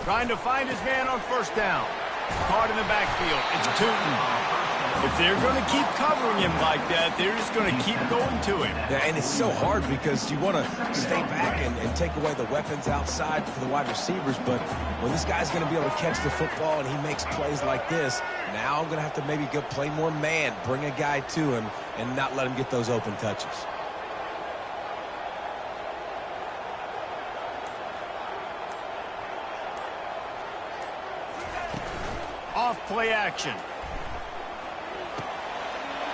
Trying to find his man on first down. Caught in the backfield. It's Tootin. If they're going to keep covering him like that, they're just going to keep going to him. Yeah, and it's so hard because you want to stay back and take away the weapons outside for the wide receivers, but when this guy's going to be able to catch the football and he makes plays like this, now I'm going to have to maybe go play more man, bring a guy to him, and not let him get those open touches. Off play action.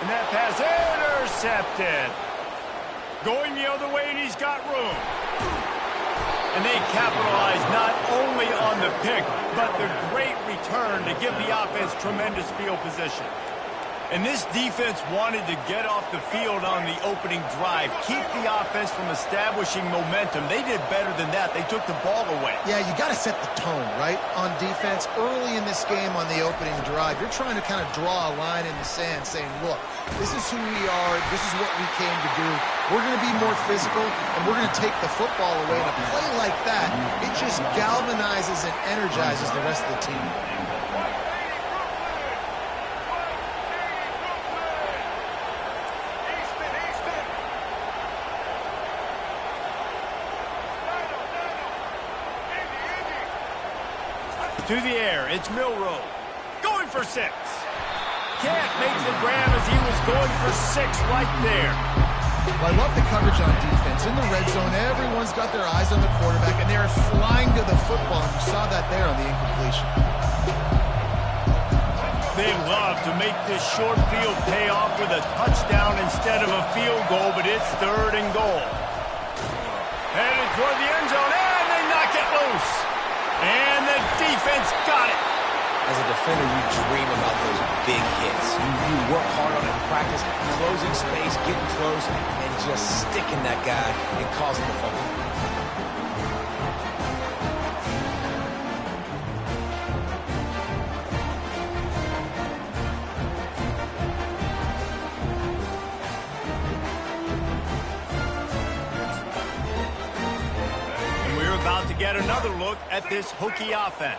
And that pass intercepted. Going the other way, and he's got room. And they capitalize not only on the pick, but the great return to give the offense tremendous field position. And this defense wanted to get off the field on the opening drive, keep the offense from establishing momentum. They did better than that. They took the ball away. Yeah, you got to set the tone, right, on defense. Early in this game on the opening drive, you're trying to kind of draw a line in the sand saying, look, this is who we are. This is what we came to do. We're going to be more physical, and we're going to take the football away. And a play like that, it just galvanizes and energizes the rest of the team. To the air, it's Milrow. Going for 6. Can't make the grab as he was going for 6 right there. Well, I love the coverage on defense. In the red zone, everyone's got their eyes on the quarterback, and they're flying to the football. And you saw that there on the incompletion. They love to make this short field pay off with a touchdown instead of a field goal, but it's 3rd and goal. Headed toward the end zone, and they knock it loose. And the defense got it. As a defender, you dream about those big hits. You work hard on it in practice, closing space, getting close, and just sticking that guy and causing the fumble. About to get another look at this Hokie offense.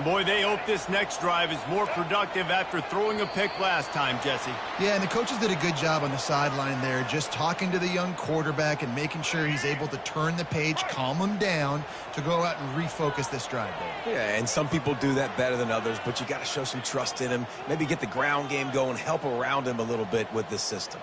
Boy, they hope this next drive is more productive after throwing a pick last time, Jesse. Yeah, and the coaches did a good job on the sideline there, just talking to the young quarterback and making sure he's able to turn the page, calm him down to go out and refocus this drive there. Yeah, and some people do that better than others, but you got to show some trust in him, maybe get the ground game going, help around him a little bit with this system.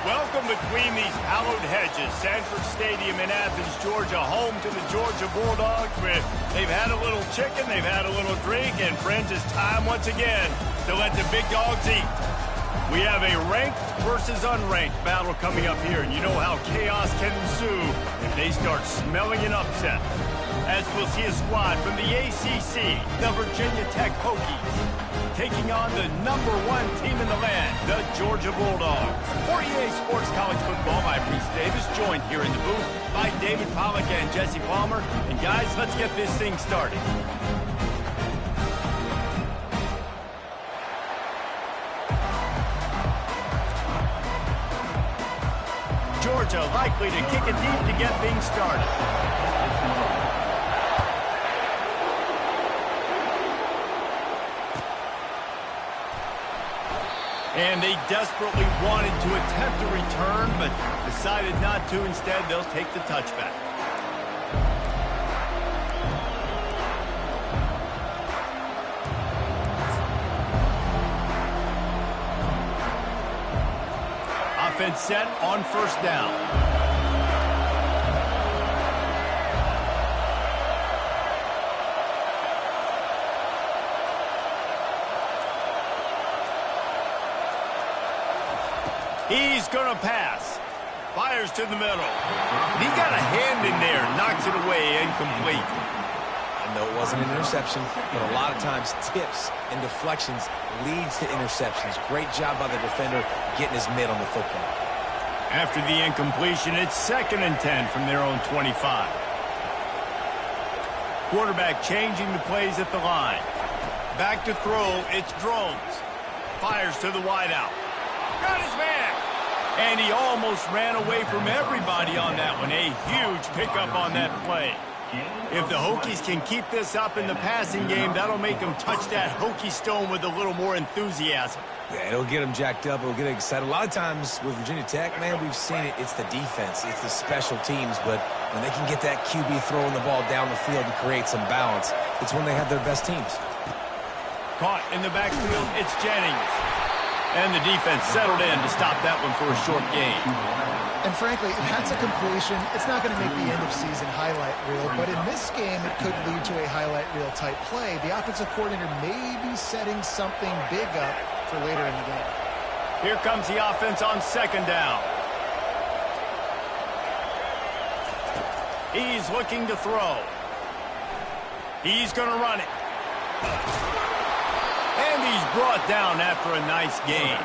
Welcome between these hallowed hedges. Sanford Stadium in Athens, Georgia, home to the Georgia Bulldogs. Where they've had a little chicken, they've had a little drink, and friends, it's time once again to let the big dogs eat. We have a ranked versus unranked battle coming up here, and you know how chaos can ensue if they start smelling an upset. As we'll see a squad from the ACC, the Virginia Tech Hokies, taking on the #1 team in the land, the Georgia Bulldogs. For EA Sports College Football, I'm Reese Davis, joined here in the booth by David Pollack and Jesse Palmer. And guys, let's get this thing started. Georgia likely to kick it deep to get things started. And they desperately wanted to attempt a return, but decided not to. Instead, they'll take the touchback. Offense set on first down. He's going to pass. Fires to the middle. He got a hand in there. Knocks it away. Incomplete. I know it wasn't an interception, but a lot of times tips and deflections leads to interceptions. Great job by the defender getting his mitt on the football. After the incompletion, it's 2nd and 10 from their own 25. Quarterback changing the plays at the line. Back to throw. It's Drones. Fires to the wideout. Got his man. And he almost ran away from everybody on that one. A huge pickup on that play. If the Hokies can keep this up in the passing game, that'll make them touch that Hokie stone with a little more enthusiasm. Yeah, it'll get them jacked up. It'll get them excited. A lot of times with Virginia Tech, man, we've seen it. It's the defense. It's the special teams. But when they can get that QB throwing the ball down the field and create some balance, it's when they have their best teams. Caught in the backfield, it's Jennings. And the defense settled in to stop that one for a short gain. And frankly, if that's a completion, it's not going to make the end-of-season highlight reel. But in this game, it could lead to a highlight reel type play. The offensive coordinator may be setting something big up for later in the game. Here comes the offense on 2nd down. He's looking to throw. He's going to run it. And he's brought down after a nice gain.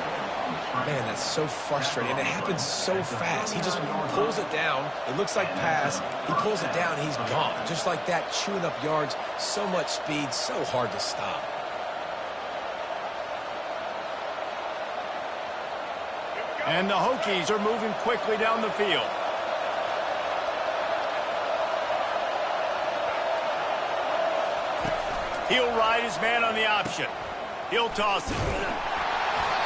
Man, that's so frustrating. And it happens so fast. He just pulls it down. It looks like pass. He pulls it down, and he's gone. Just like that, chewing up yards. So much speed, so hard to stop. And the Hokies are moving quickly down the field. He'll ride his man on the option. He'll toss it.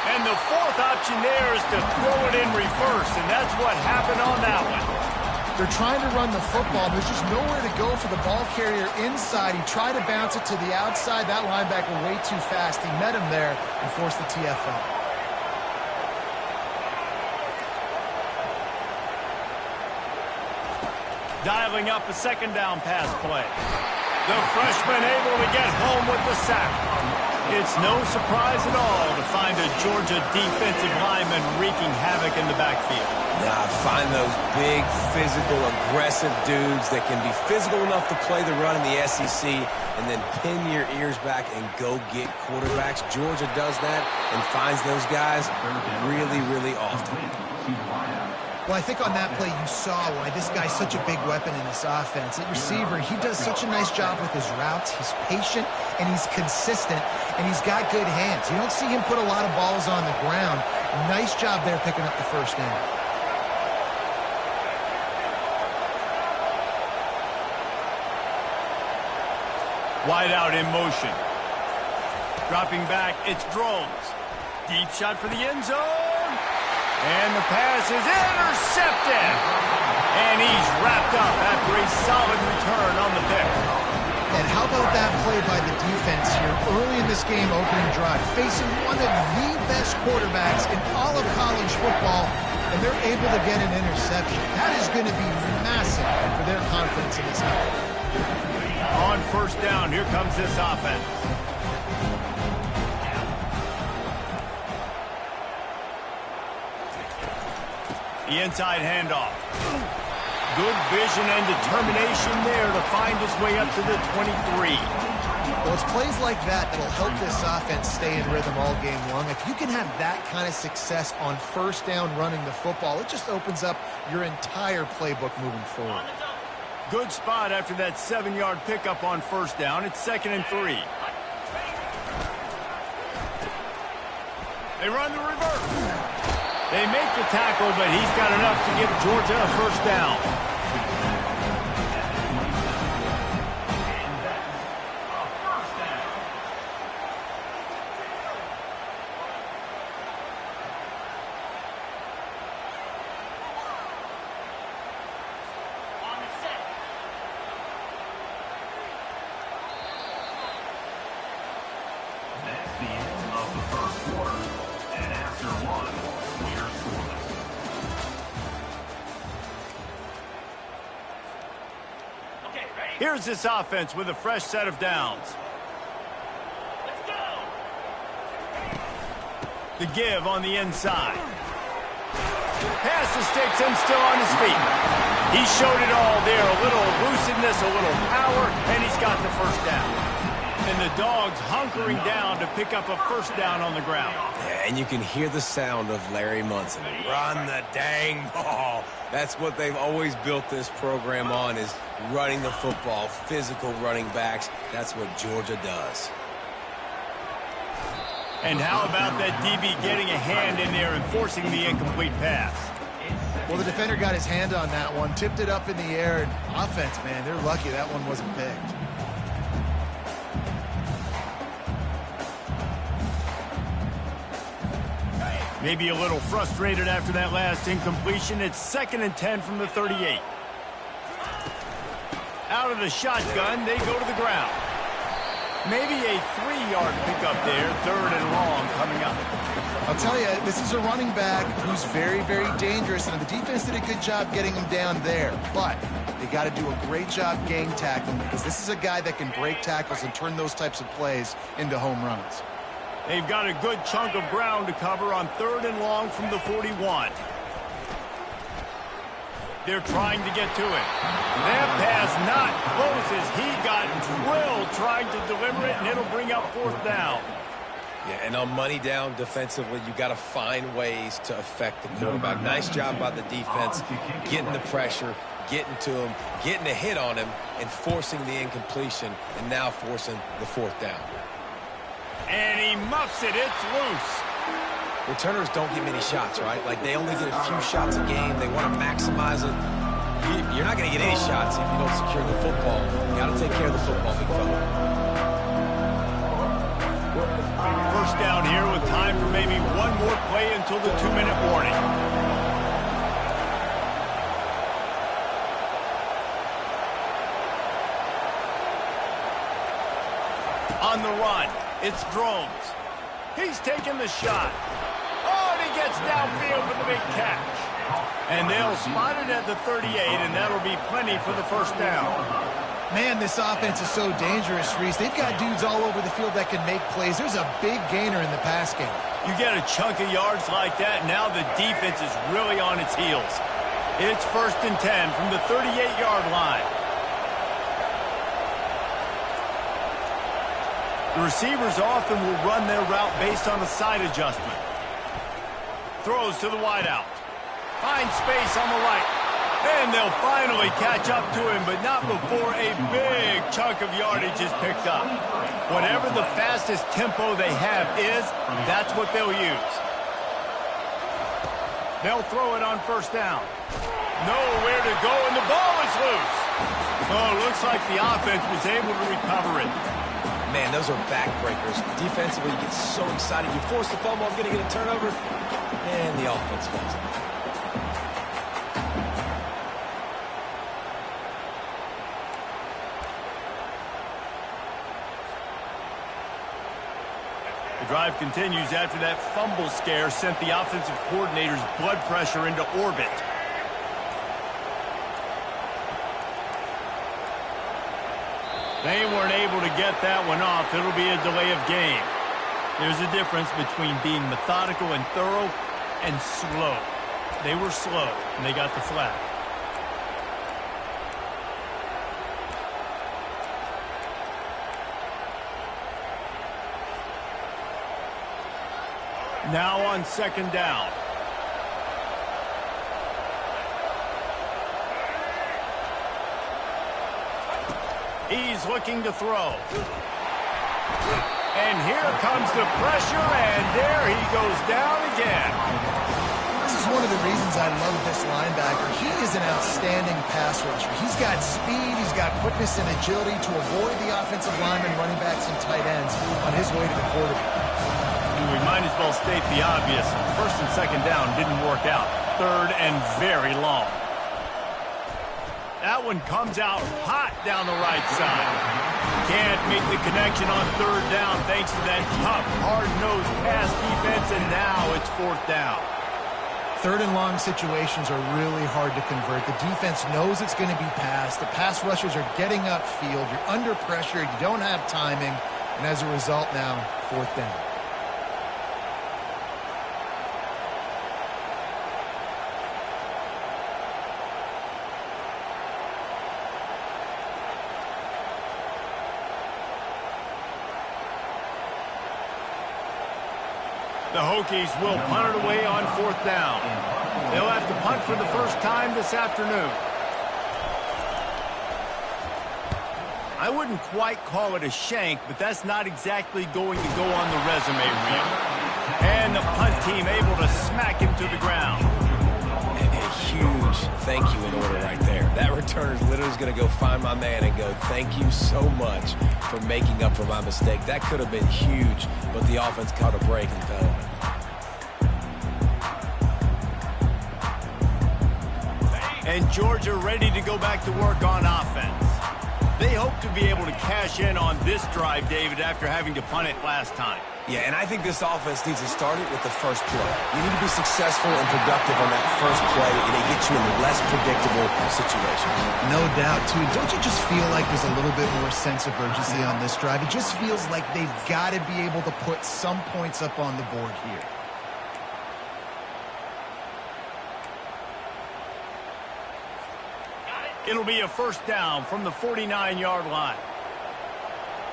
And the 4th option there is to throw it in reverse, and that's what happened on that one. They're trying to run the football. There's just nowhere to go for the ball carrier inside. He tried to bounce it to the outside. That linebacker way too fast. He met him there and forced the TFL. Dialing up a 2nd down pass play. The freshman able to get home with the sack. It's no surprise at all to find a Georgia defensive lineman wreaking havoc in the backfield. Nah, find those big, physical, aggressive dudes that can be physical enough to play the run in the SEC and then pin your ears back and go get quarterbacks. Georgia does that and finds those guys really, really often. Well, I think on that play you saw why this guy's such a big weapon in this offense. At receiver, he does such a nice job with his routes. He's patient, and he's consistent, and he's got good hands. You don't see him put a lot of balls on the ground. Nice job there picking up the first down. Wide out in motion. Dropping back, it's Drones. Deep shot for the end zone. And the pass is intercepted. And he's wrapped up after a solid return on the pick. And how about that play by the defense here early in this game opening drive, facing one of the best quarterbacks in all of college football, and they're able to get an interception. That is going to be massive for their confidence in this game. On first down, here comes this offense. The inside handoff. Good vision and determination there to find his way up to the 23. Well, it's plays like that that'll help this offense stay in rhythm all game long. If you can have that kind of success on first down running the football, it just opens up your entire playbook moving forward. Good spot after that 7-yard pickup on first down. It's 2nd and 3. They run the reverse. They make the tackle, but he's got enough to give Georgia a first down. Here's this offense with a fresh set of downs. Let's go. The give on the inside. Pass to Sticks still on his feet. He showed it all there. A little elusiveness, a little power, and he's got the first down. And the Dogs hunkering down to pick up a first down on the ground. Yeah, and you can hear the sound of Larry Munson. Run the dang ball. That's what they've always built this program on, is running the football, physical running backs. That's what Georgia does. And how about that DB getting a hand in there and forcing the incomplete pass? Well, the defender got his hand on that one, tipped it up in the air, and offense, man, they're lucky that one wasn't picked. Maybe a little frustrated after that last incompletion. It's 2nd and 10 from the 38. Out of the shotgun, they go to the ground. Maybe a 3-yard pickup there, 3rd and long coming up. I'll tell you, this is a running back who's very, very dangerous, and the defense did a good job getting him down there. But they got to do a great job gang tackling, because this is a guy that can break tackles and turn those types of plays into home runs. They've got a good chunk of ground to cover on 3rd and long from the 41. They're trying to get to him. That pass not close as he got drilled trying to deliver it, and it'll bring up 4th down. Yeah, and on money down defensively, you got to find ways to affect the quarterback. Nice job by the defense, getting the pressure, getting to him, getting a hit on him, and forcing the incompletion, and now forcing the 4th down. And he muffs it. It's loose. Returners don't get many shots, right? Like, they only get a few shots a game. They want to maximize it. You're not going to get any shots if you don't secure the football. You got to take care of the football, big fella. First down here with time for maybe one more play until the 2-minute warning. On the run, it's Drones. He's taking the shot. Oh, and he gets downfield for the big catch. And they'll spot it at the 38, and that'll be plenty for the first down. Man, this offense is so dangerous, Reese. They've got dudes all over the field that can make plays. There's a big gainer in the pass game. You get a chunk of yards like that, now the defense is really on its heels. It's 1st and 10 from the 38-yard line. The receivers often will run their route based on a side adjustment. Throws to the wideout. Finds space on the right. And they'll finally catch up to him, but not before a big chunk of yardage is picked up. Whatever the fastest tempo they have is, that's what they'll use. They'll throw it on 1st down. Nowhere to go, and the ball is loose. Oh, looks like the offense was able to recover it. Man, those are backbreakers. Defensively, you get so excited. You force the fumble, I'm going to get a turnover, and the offense falls out. The drive continues after that fumble scare sent the offensive coordinator's blood pressure into orbit. They weren't able to get that one off. It'll be a delay of game. There's a difference between being methodical and thorough and slow. They were slow, and they got the flag. Now on 2nd down. He's looking to throw. And here comes the pressure, and there he goes down again. one of the reasons I love this linebacker. He is an outstanding pass rusher. He's got speed, he's got quickness and agility to avoid the offensive linemen, running backs, and tight ends on his way to the quarterback. We might as well state the obvious. First and second down didn't work out. Third and very long. That one comes out hot down the right side. Can't make the connection on third down thanks to that tough, hard-nosed pass defense, and now it's fourth down. Third and long situations are really hard to convert. The defense knows it's going to be passed. The pass rushers are getting upfield. You're under pressure. You don't have timing. And as a result now, fourth down. The Hokies will punt it away on fourth down. They'll have to punt for the first time this afternoon. I wouldn't quite call it a shank, but that's not exactly going to go on the resume reel. And the punt team able to smack him to the ground. A huge thank you in order right there. That returner is literally going to go find my man and go, thank you so much for making up for my mistake. That could have been huge, but the offense caught a break and fell on it. And Georgia ready to go back to work on offense. They hope to be able to cash in on this drive, David, after having to punt it last time. Yeah, and I think this offense needs to start it with the first play. You need to be successful and productive on that first play, and it gets you in less predictable situations. No doubt, too. Don't you just feel like there's a little bit more sense of urgency on this drive? It just feels like they've got to be able to put some points up on the board here. It'll be a first down from the 49-yard line.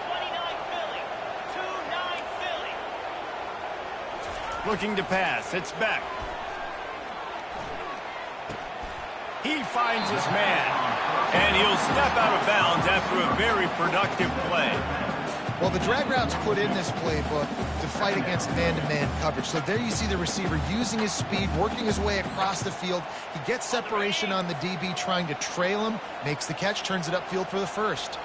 29 Philly. 2-9 Philly. Looking to pass. It's Beck. He finds his man. And he'll step out of bounds after a very productive play. Well, the drag routes put in this playbook to fight against man-to-man coverage. So there you see the receiver using his speed, working his way across the field. He gets separation on the DB, trying to trail him, makes the catch, turns it upfield for the first.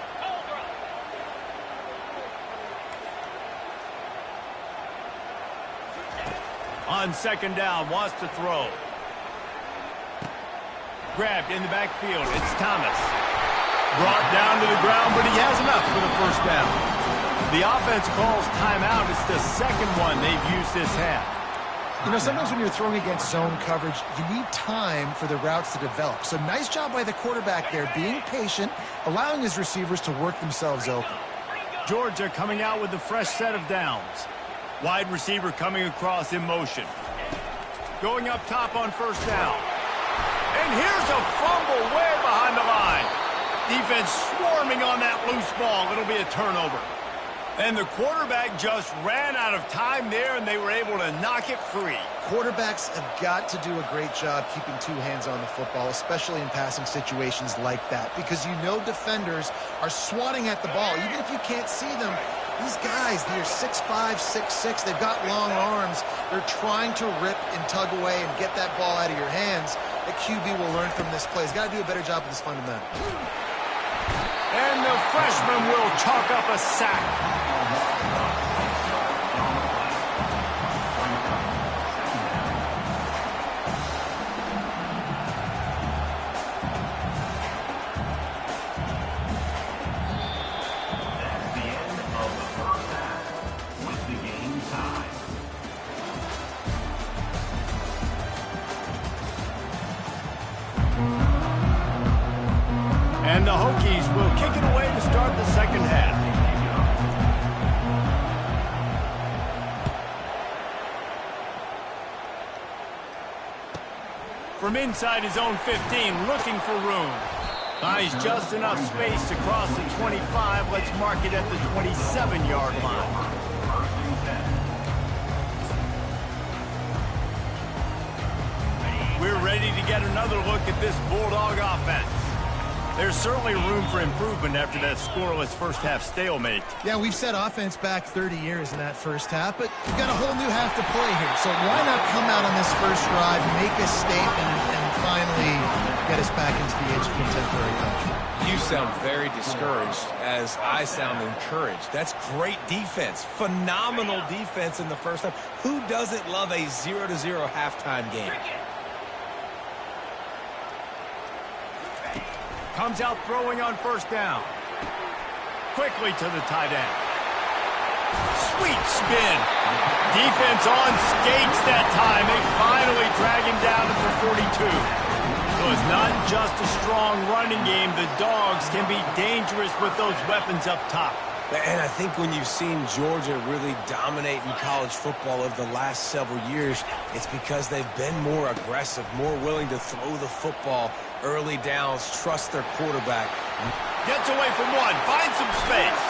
On second down, wants to throw. Grabbed in the backfield. It's Thomas. Brought down to the ground, but he has enough for the first down. The offense calls timeout. It's the second one they've used this half. You know, sometimes when you're throwing against zone coverage, you need time for the routes to develop. So nice job by the quarterback there, being patient, allowing his receivers to work themselves open. Georgia coming out with a fresh set of downs. Wide receiver coming across in motion. Going up top on first down. And here's a fumble way behind the line. Defense swarming on that loose ball. It'll be a turnover. And the quarterback just ran out of time there, and they were able to knock it free. Quarterbacks have got to do a great job keeping two hands on the football, especially in passing situations like that, because you know defenders are swatting at the ball. Even if you can't see them, these guys, they're 6'5", 6'6", they've got long arms. They're trying to rip and tug away and get that ball out of your hands. The QB will learn from this play. He's got to do a better job with his fundamental. And the freshman will chalk up a sack. And the Hokies will kick it away to start the second half. From inside his own 15, looking for room. Buys just enough space to cross the 25. Let's mark it at the 27-yard line. We're ready to get another look at this Bulldog offense. There's certainly room for improvement after that scoreless first-half stalemate. Yeah, we've set offense back 30 years in that first half, but we've got a whole new half to play here. So why not come out on this first drive, make a statement, and finally get us back into the age of contemporary country? You sound very discouraged as I sound encouraged. That's great defense. Phenomenal defense in the first half. Who doesn't love a 0-0 halftime game? Comes out throwing on first down. Quickly to the tight end. Sweet spin. Defense on skates that time. They finally drag him down to the 42. So it's not just a strong running game. The Dogs can be dangerous with those weapons up top. And I think when you've seen Georgia really dominate in college football over the last several years, it's because they've been more aggressive, more willing to throw the football early downs, trust their quarterback. Gets away from one, finds some space.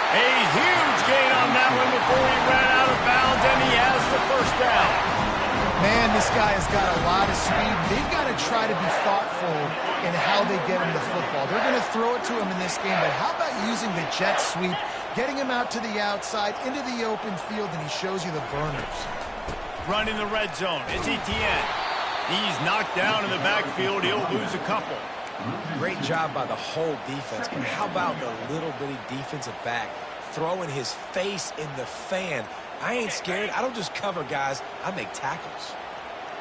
A huge gain on that one before he ran out of bounds, and he has the first down. Man, this guy has got a lot of speed. They've got to try to be thoughtful in how they get him the football. They're going to throw it to him in this game, but how about using the jet sweep, getting him out to the outside, into the open field, and he shows you the burners. Run in the red zone. It's Etienne. He's knocked down in the backfield. He'll lose a couple. Great job by the whole defense. But how about the little bitty defensive back throwing his face in the fan? I ain't scared. I don't just cover guys. I make tackles.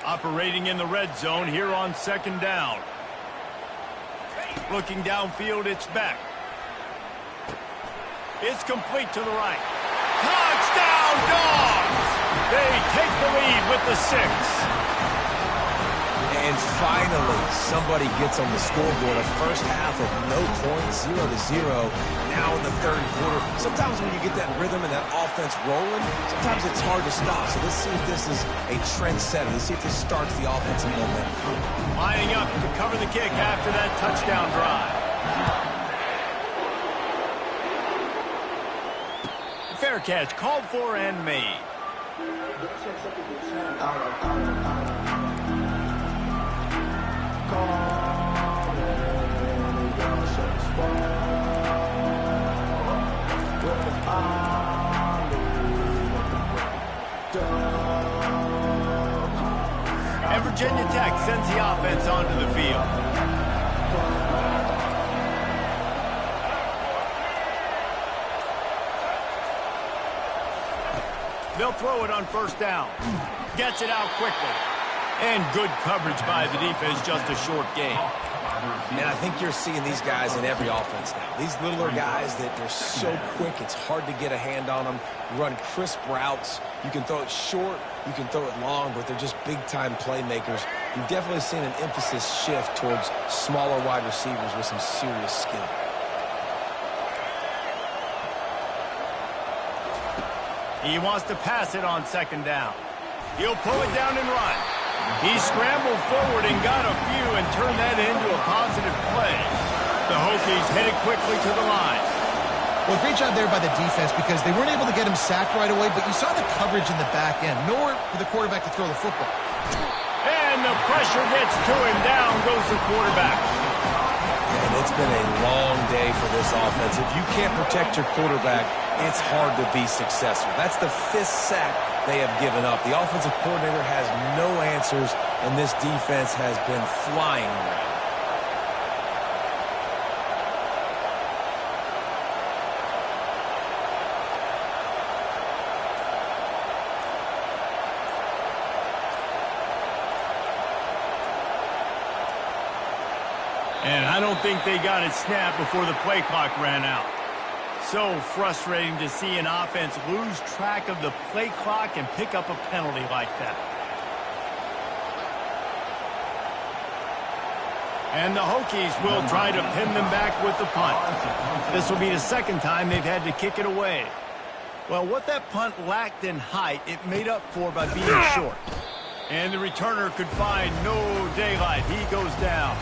Operating in the red zone here on second down. Looking downfield, it's back. It's complete to the right. Touchdown, Dogs! They take the lead with the 6. And finally, somebody gets on the scoreboard. A first half of no points, 0-0. Now in the third quarter. Sometimes when you get that rhythm and that offense rolling, sometimes it's hard to stop. So let's see if this is a trendsetter. Let's see if this starts the offensive momentum. Lining up to cover the kick after that touchdown drive. Fair catch, called for and made. And Virginia Tech sends the offense onto the field. They'll throw it on first down. Gets it out quickly. And good coverage by the defense, just a short gain. And I think you're seeing these guys in every offense now. These littler guys that they're so quick, it's hard to get a hand on them. Run crisp routes. You can throw it short, you can throw it long, but they're just big-time playmakers. You've definitely seen an emphasis shift towards smaller wide receivers with some serious skill. He wants to pass it on second down. He'll pull it down and run. He scrambled forward and got a few and turned that into a positive play. The Hokies headed quickly to the line. Well, great job there by the defense because they weren't able to get him sacked right away, but you saw the coverage in the back end. Nowhere for the quarterback to throw the football. And the pressure gets to him. Down goes the quarterback. And it's been a long day for this offense. If you can't protect your quarterback, it's hard to be successful. That's the 5th sack they have given up. The offensive coordinator has no answers, and this defense has been flying around. And I don't think they got it snapped before the play clock ran out. So frustrating to see an offense lose track of the play clock and pick up a penalty like that. And the Hokies will try to pin them back with the punt. This will be the second time they've had to kick it away. Well, what that punt lacked in height, it made up for by being short. And the returner could find no daylight. He goes down.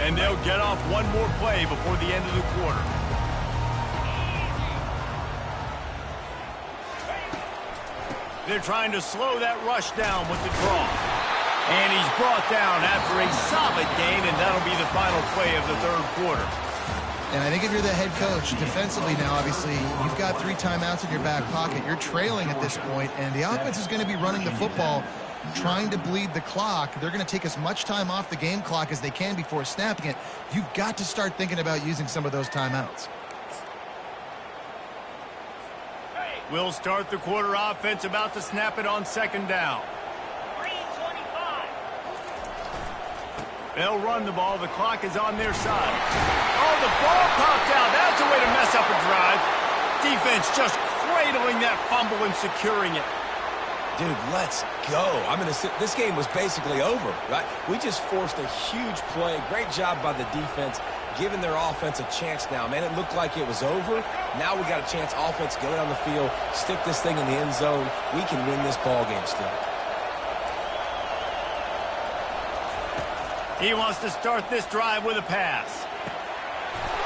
And they'll get off one more play before the end of the quarter. They're trying to slow that rush down with the draw. And he's brought down after a solid gain, and that'll be the final play of the third quarter. And I think if you're the head coach, defensively now, obviously, you've got 3 timeouts in your back pocket. You're trailing at this point, and the offense is going to be running the football, trying to bleed the clock. They're going to take as much time off the game clock as they can before snapping it. You've got to start thinking about using some of those timeouts. We'll start the quarter. Offense about to snap it on second down. They'll run the ball. The clock is on their side. Oh, the ball popped out. That's a way to mess up a drive. Defense just cradling that fumble and securing it. Dude, let's go. This game was basically over, right? We just forced a huge play. Great job by the defense, giving their offense a chance now. Man, it looked like it was over. Now we got a chance. Offense, go down the field, stick this thing in the end zone. We can win this ball game still. He wants to start this drive with a pass.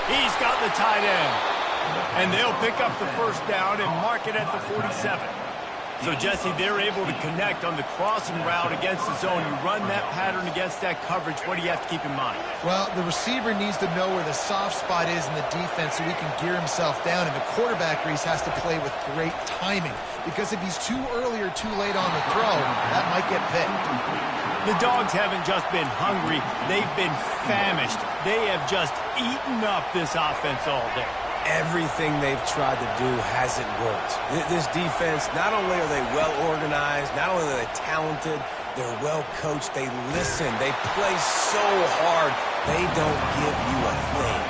He's got the tight end. And they'll pick up the first down and mark it at the 47. So, Jesse, they're able to connect on the crossing route against the zone. You run that pattern against that coverage. What do you have to keep in mind? Well, the receiver needs to know where the soft spot is in the defense so he can gear himself down. And the quarterback, Reese, has to play with great timing. Because if he's too early or too late on the throw, that might get picked. The Dogs haven't just been hungry. They've been famished. They have just eaten up this offense all day. Everything they've tried to do hasn't worked. This defense, not only are they well organized, not only are they talented, they're well coached. They listen. They play so hard. They don't give you a thing.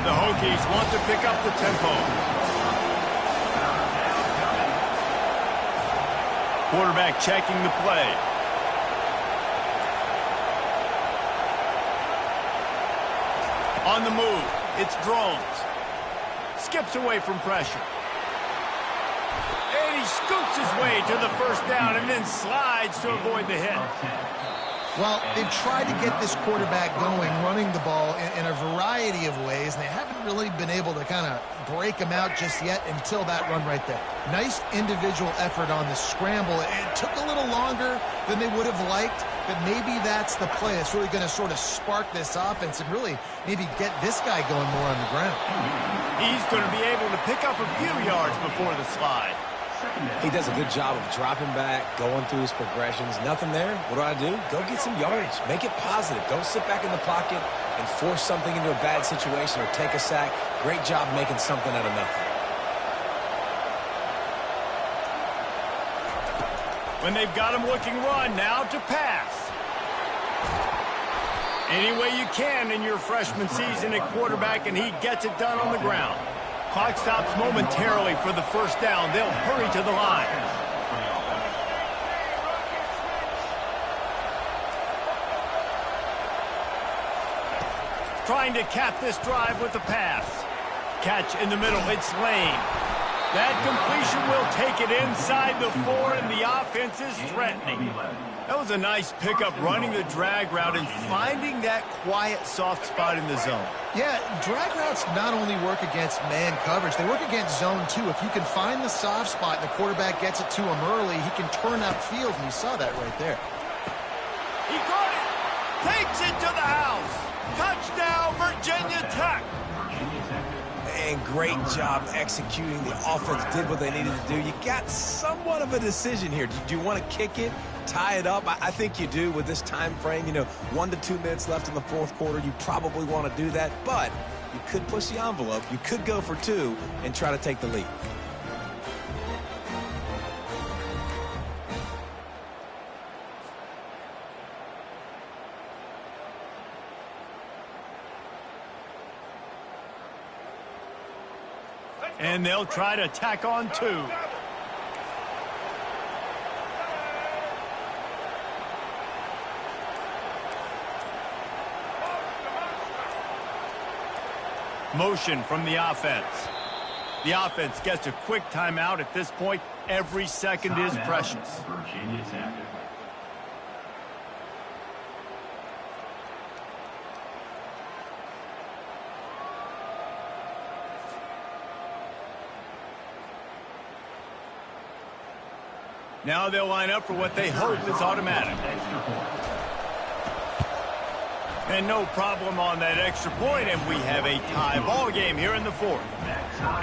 The Hokies want to pick up the tempo. Quarterback checking the play. On the move, it's drones. Skips away from pressure. And he scoots his way to the first down and then slides to avoid the hit. Well, they've tried to get this quarterback going, running the ball in a variety of ways, and they haven't really been able to kind of break him out just yet until that run right there. Nice individual effort on the scramble. It took a little longer than they would have liked, but maybe that's the play. It's really going to sort of spark this offense and really maybe get this guy going more on the ground. He's going to be able to pick up a few yards before the slide. He does a good job of dropping back, going through his progressions. Nothing there. What do? Go get some yardage. Make it positive. Don't sit back in the pocket and force something into a bad situation or take a sack. Great job making something out of nothing. When they've got him looking run, now to pass. Any way you can in your freshman season at quarterback, and he gets it done on the ground. Clock stops momentarily for the first down. They'll hurry to the line. Trying to cap this drive with the pass. Catch in the middle. It's Lane. That completion will take it inside the 4, and the offense is threatening. That was a nice pickup, running the drag route and finding that quiet, soft spot in the zone. Yeah, drag routes not only work against man coverage, they work against zone too. If you can find the soft spot and the quarterback gets it to him early, he can turn upfield, and you saw that right there. He caught it, takes it to the house. Touchdown, Virginia Tech. And great job executing. The offense did what they needed to do. You got somewhat of a decision here. Do you want to kick it, tie it up? I think you do with this time frame. 1 to 2 minutes left in the fourth quarter. You probably want to do that, but you could push the envelope. You could go for 2 and try to take the lead. And they'll try to tack on 2. Motion from the offense. The offense gets a quick timeout at this point. Every second is precious. Now they'll line up for what they hope is automatic. And no problem on that extra point, and we have a tie ball game here in the fourth.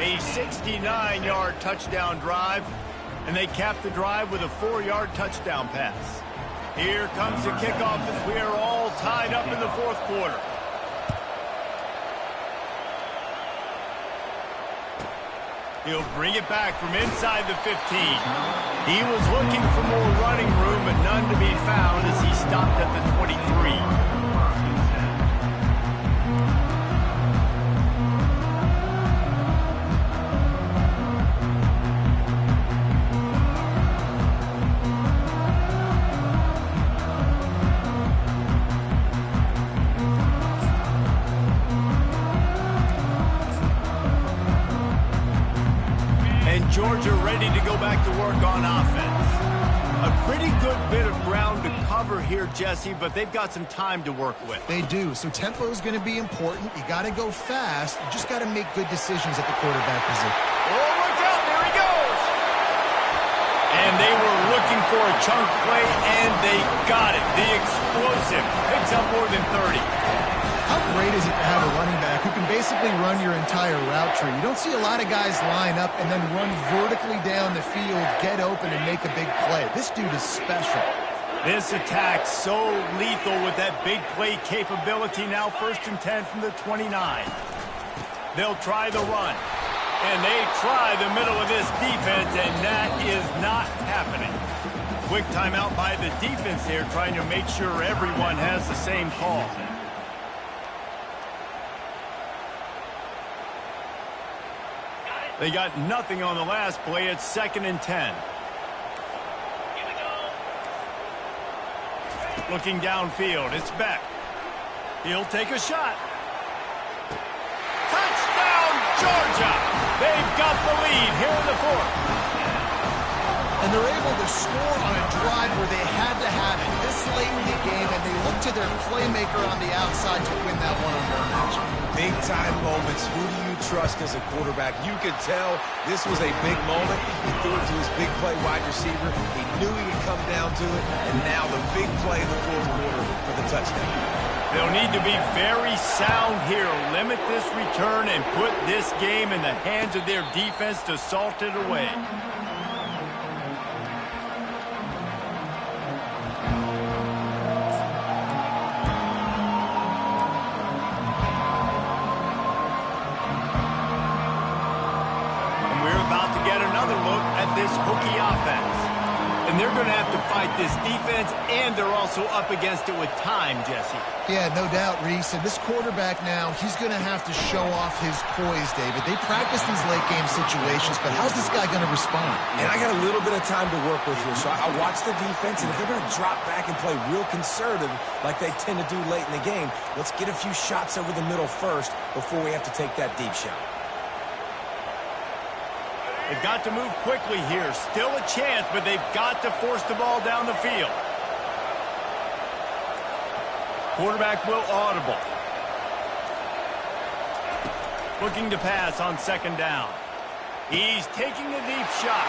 A 69-yard touchdown drive, and they cap the drive with a 4-yard touchdown pass. Here comes the kickoff as we are all tied up in the fourth quarter. He'll bring it back from inside the 15. He was looking for more running room, but none to be found as he stopped at the 23. Georgia ready to go back to work on offense. A pretty good bit of ground to cover here, Jesse, but they've got some time to work with. They do, so tempo is going to be important. You got to go fast. You just got to make good decisions at the quarterback position. Oh, look out, there he goes! And they were looking for a chunk play, and they got it. The explosive picks up more than 30. How great is it to have a running back who can basically run your entire route tree? You don't see a lot of guys line up and then run vertically down the field, get open, and make a big play. This dude is special. This attack so lethal with that big play capability. Now 1st and 10 from the 29. They'll try the run. And they try the middle of this defense, and that is not happening. Quick timeout by the defense here, trying to make sure everyone has the same call. They got nothing on the last play. It's 2nd and 10. Looking downfield, it's Beck. He'll take a shot. Touchdown, Georgia! They've got the lead here in the fourth. And they're able to score on a drive where they had to have it this late in the game, and they look to their playmaker on the outside to win that one-on-one match. Big-time moments. Who do you trust as a quarterback? You could tell this was a big moment. He threw it to his big play wide receiver. He knew he would come down to it, and now the big play in the fourth quarter for the touchdown. They'll need to be very sound here. Limit this return and put this game in the hands of their defense to salt it away. This Hokie offense. And they're going to have to fight this defense, and they're also up against it with time, Jesse. Yeah, no doubt, Reese. And this quarterback now, he's going to have to show off his poise, David. They practice these late-game situations, but how's this guy going to respond? And I got a little bit of time to work with here, so I watch the defense, and if they're going to drop back and play real conservative like they tend to do late in the game, let's get a few shots over the middle first before we have to take that deep shot. They've got to move quickly here. Still a chance, but they've got to force the ball down the field. Quarterback will audible. Looking to pass on 2nd down. He's taking a deep shot.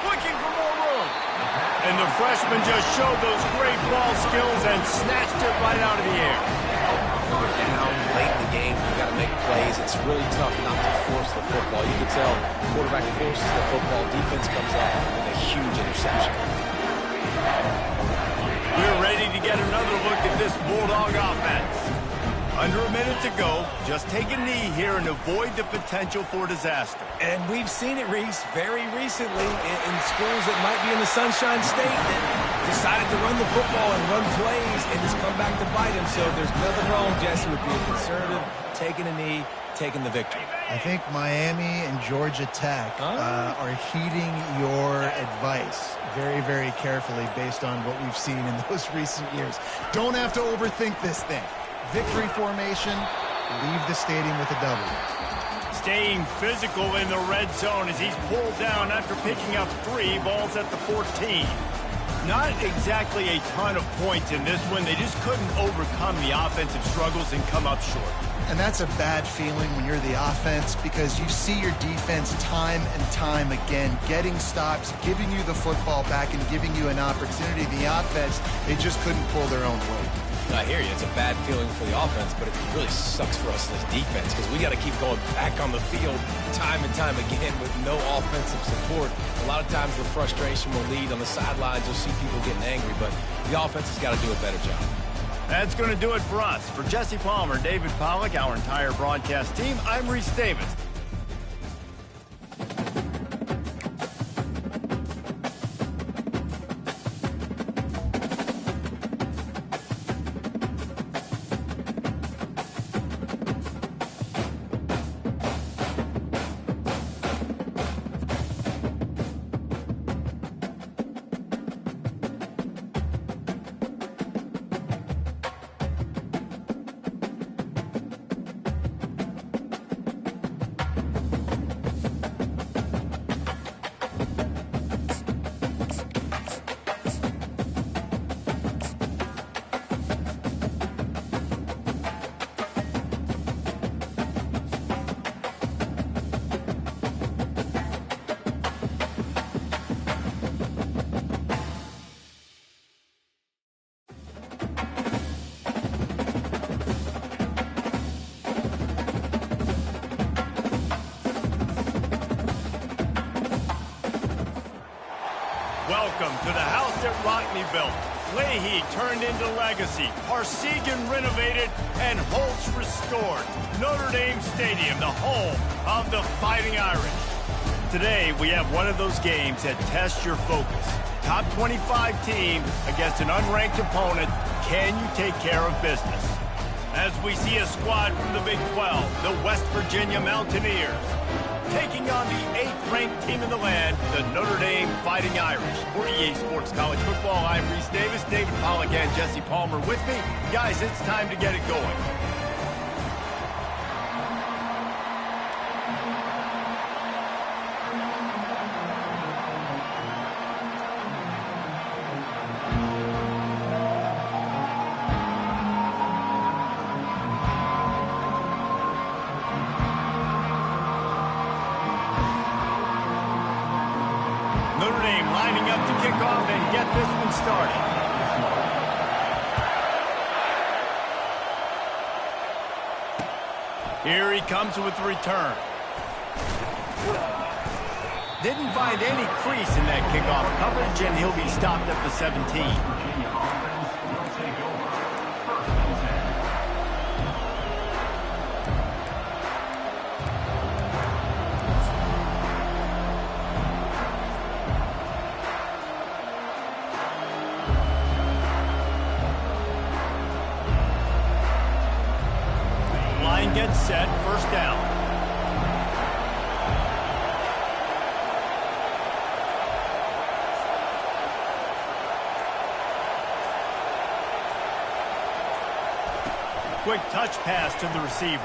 Looking for more room. And the freshman just showed those great ball skills and snatched it right out of the air. We're down late in the game. We've got to make plays. It's really tough not to force the football. You can tell the quarterback forces the football. Defense comes up with a huge interception. We're ready to get another look at this Bulldog offense. Under a minute to go. Just take a knee here and avoid the potential for disaster. And we've seen it, Reese, very recently in schools that might be in the Sunshine State that decided to run the football and run plays and just come back to bite him. So there's nothing wrong, Jesse, with being conservative, taking a knee, taking the victory. I think Miami and Georgia Tech are heeding your advice very, very carefully based on what we've seen in those recent years. Don't have to overthink this thing. Victory formation, leave the stadium with a W. Staying physical in the red zone as he's pulled down after picking up 3 balls at the 14. Not exactly a ton of points in this one. They just couldn't overcome the offensive struggles and come up short. And that's a bad feeling when you're the offense, because you see your defense time and time again getting stops, giving you the football back, and giving you an opportunity. The offense, they just couldn't pull their own weight. I hear you. It's a bad feeling for the offense, but it really sucks for us as defense because we got to keep going back on the field time and time again with no offensive support. A lot of times the frustration will lead on the sidelines. You'll see people getting angry, but the offense has got to do a better job. That's going to do it for us. For Jesse Palmer, David Pollack, our entire broadcast team, I'm Reese Davis. Welcome to the house that Rockne built. Leahy turned into legacy. Parsegan renovated and Holtz restored. Notre Dame Stadium, the home of the Fighting Irish. Today, we have one of those games that tests your focus. Top 25 team against an unranked opponent. Can you take care of business? As we see a squad from the Big 12, the West Virginia Mountaineers, taking on the 8th-ranked team in the land, the Notre Dame Fighting Irish. For EA Sports College Football, I'm Reese Davis, David Pollack, and Jesse Palmer with me. Guys, it's time to get it going. Notre Dame lining up to kick off and get this one started. Here he comes with the return. Didn't find any crease in that kickoff coverage, and he'll be stopped at the 17. Line gets set, first down. Quick touch pass to the receiver.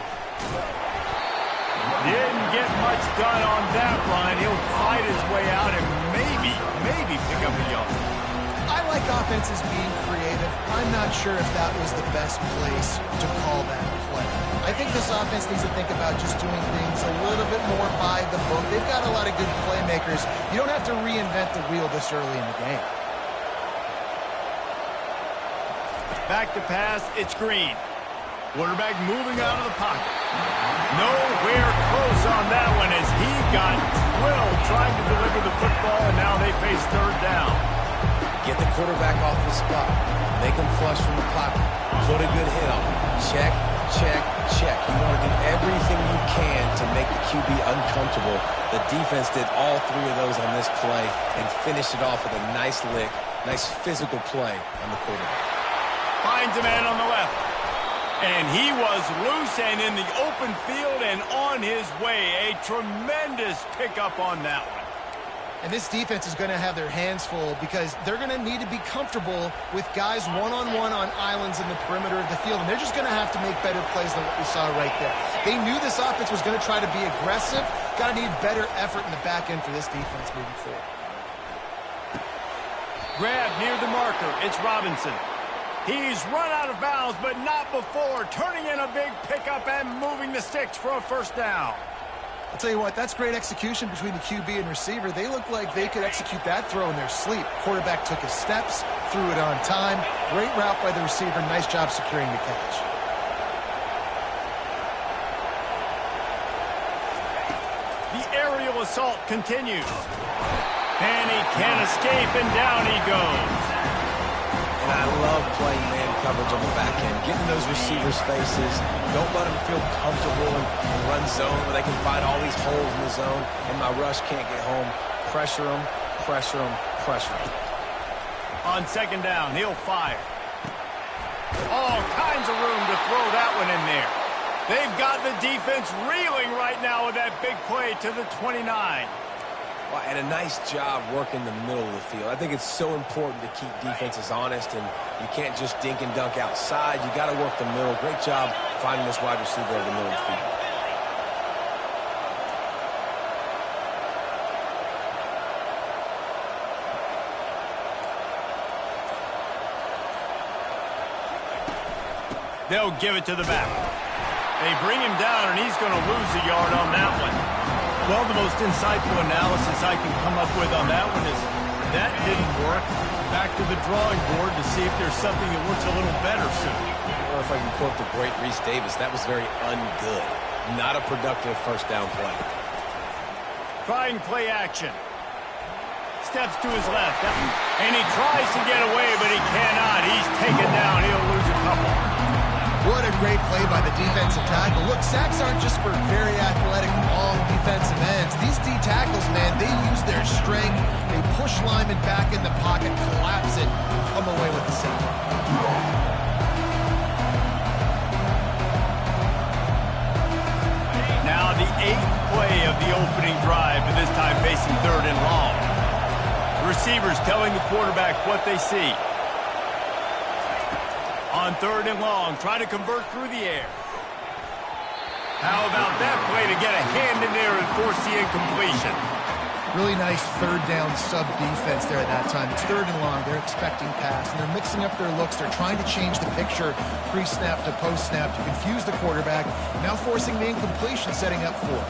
Didn't get much done on that run. He'll fight his way out and maybe pick up a yard. I like offenses being creative. I'm not sure if that was the best place to call that play. I think this offense needs to think about just doing things a little bit more by the book. They've got a lot of good playmakers. You don't have to reinvent the wheel this early in the game. Back to pass, it's Green. Quarterback moving out of the pocket. Nowhere close on that one as he got drilled trying to deliver the football, and now they face third down. Get the quarterback off the spot. Make him flush from the pocket. Put a good hit on him. Check, check, check. You want to do everything you can to make the QB uncomfortable. The defense did all three of those on this play and finished it off with a nice lick, nice physical play on the quarterback. Finds a man on the left. And he was loose and in the open field and on his way. A tremendous pickup on that one. And this defense is going to have their hands full because they're going to need to be comfortable with guys one-on-one on islands in the perimeter of the field. And they're just going to have to make better plays than what we saw right there. They knew this offense was going to try to be aggressive. Got to need better effort in the back end for this defense moving forward. grab near the marker. It's Robinson. He's run out of bounds, but not before turning in a big pickup and moving the sticks for a first down. I'll tell you what, that's great execution between the QB and receiver. They look like they could execute that throw in their sleep. Quarterback took his steps, threw it on time. Great route by the receiver. Nice job securing the catch. The aerial assault continues. And he can't escape, and down he goes. And I love playing man coverage on the back end. Getting those receivers' faces. Don't let them feel comfortable and run zone where they can find all these holes in the zone, and my rush can't get home. Pressure them, pressure them, pressure them. On second down, he'll fire. All kinds of room to throw that one in there. They've got the defense reeling right now with that big play to the 29. Well, and a nice job working the middle of the field. I think it's so important to keep defenses honest, and you can't just dink and dunk outside. You got to work the middle. Great job finding this wide receiver over the middle of the field. They'll give it to the back. They bring him down, and he's going to lose a yard on that one. Well, the most insightful analysis I can come up with on that one is that didn't work. Back to the drawing board to see if there's something that works a little better soon. Or if I can quote the great Reese Davis, that was very ungood. Not a productive first down play. Trying play action. Steps to his left. And he tries to get away, but he cannot. He's taken down. He'll lose a couple. What a great play by the defensive tackle. Look, sacks aren't just for very athletic, long defensive ends. These D tackles, man, they use their strength. They push linemen back in the pocket, collapse it, come away with the sack. Now the 8th play of the opening drive, but this time facing third and long. The receivers telling the quarterback what they see. On third and long, trying to convert through the air. How about that play to get a hand in there and force the incompletion? Really nice third down sub-defense there at that time. It's third and long. They're expecting pass, and they're mixing up their looks. They're trying to change the picture pre-snap to post-snap to confuse the quarterback, now forcing the incompletion, setting up fourth.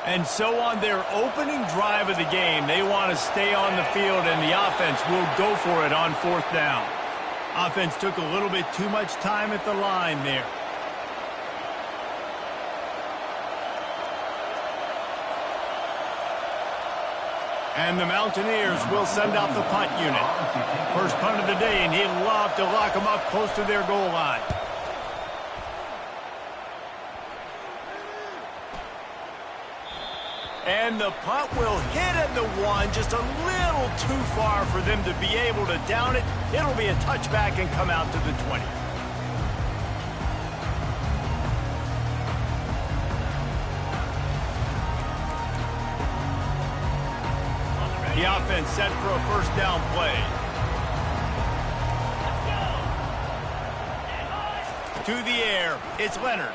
And so on their opening drive of the game, they want to stay on the field, and the offense will go for it on fourth down. Offense took a little bit too much time at the line there. And the Mountaineers will send out the punt unit. First punt of the day, and he'd love to lock them up close to their goal line. And the punt will hit at the 1, just a little too far for them to be able to down it. It'll be a touchback and come out to the 20. The offense set for a first down play. To the air, it's Leonard.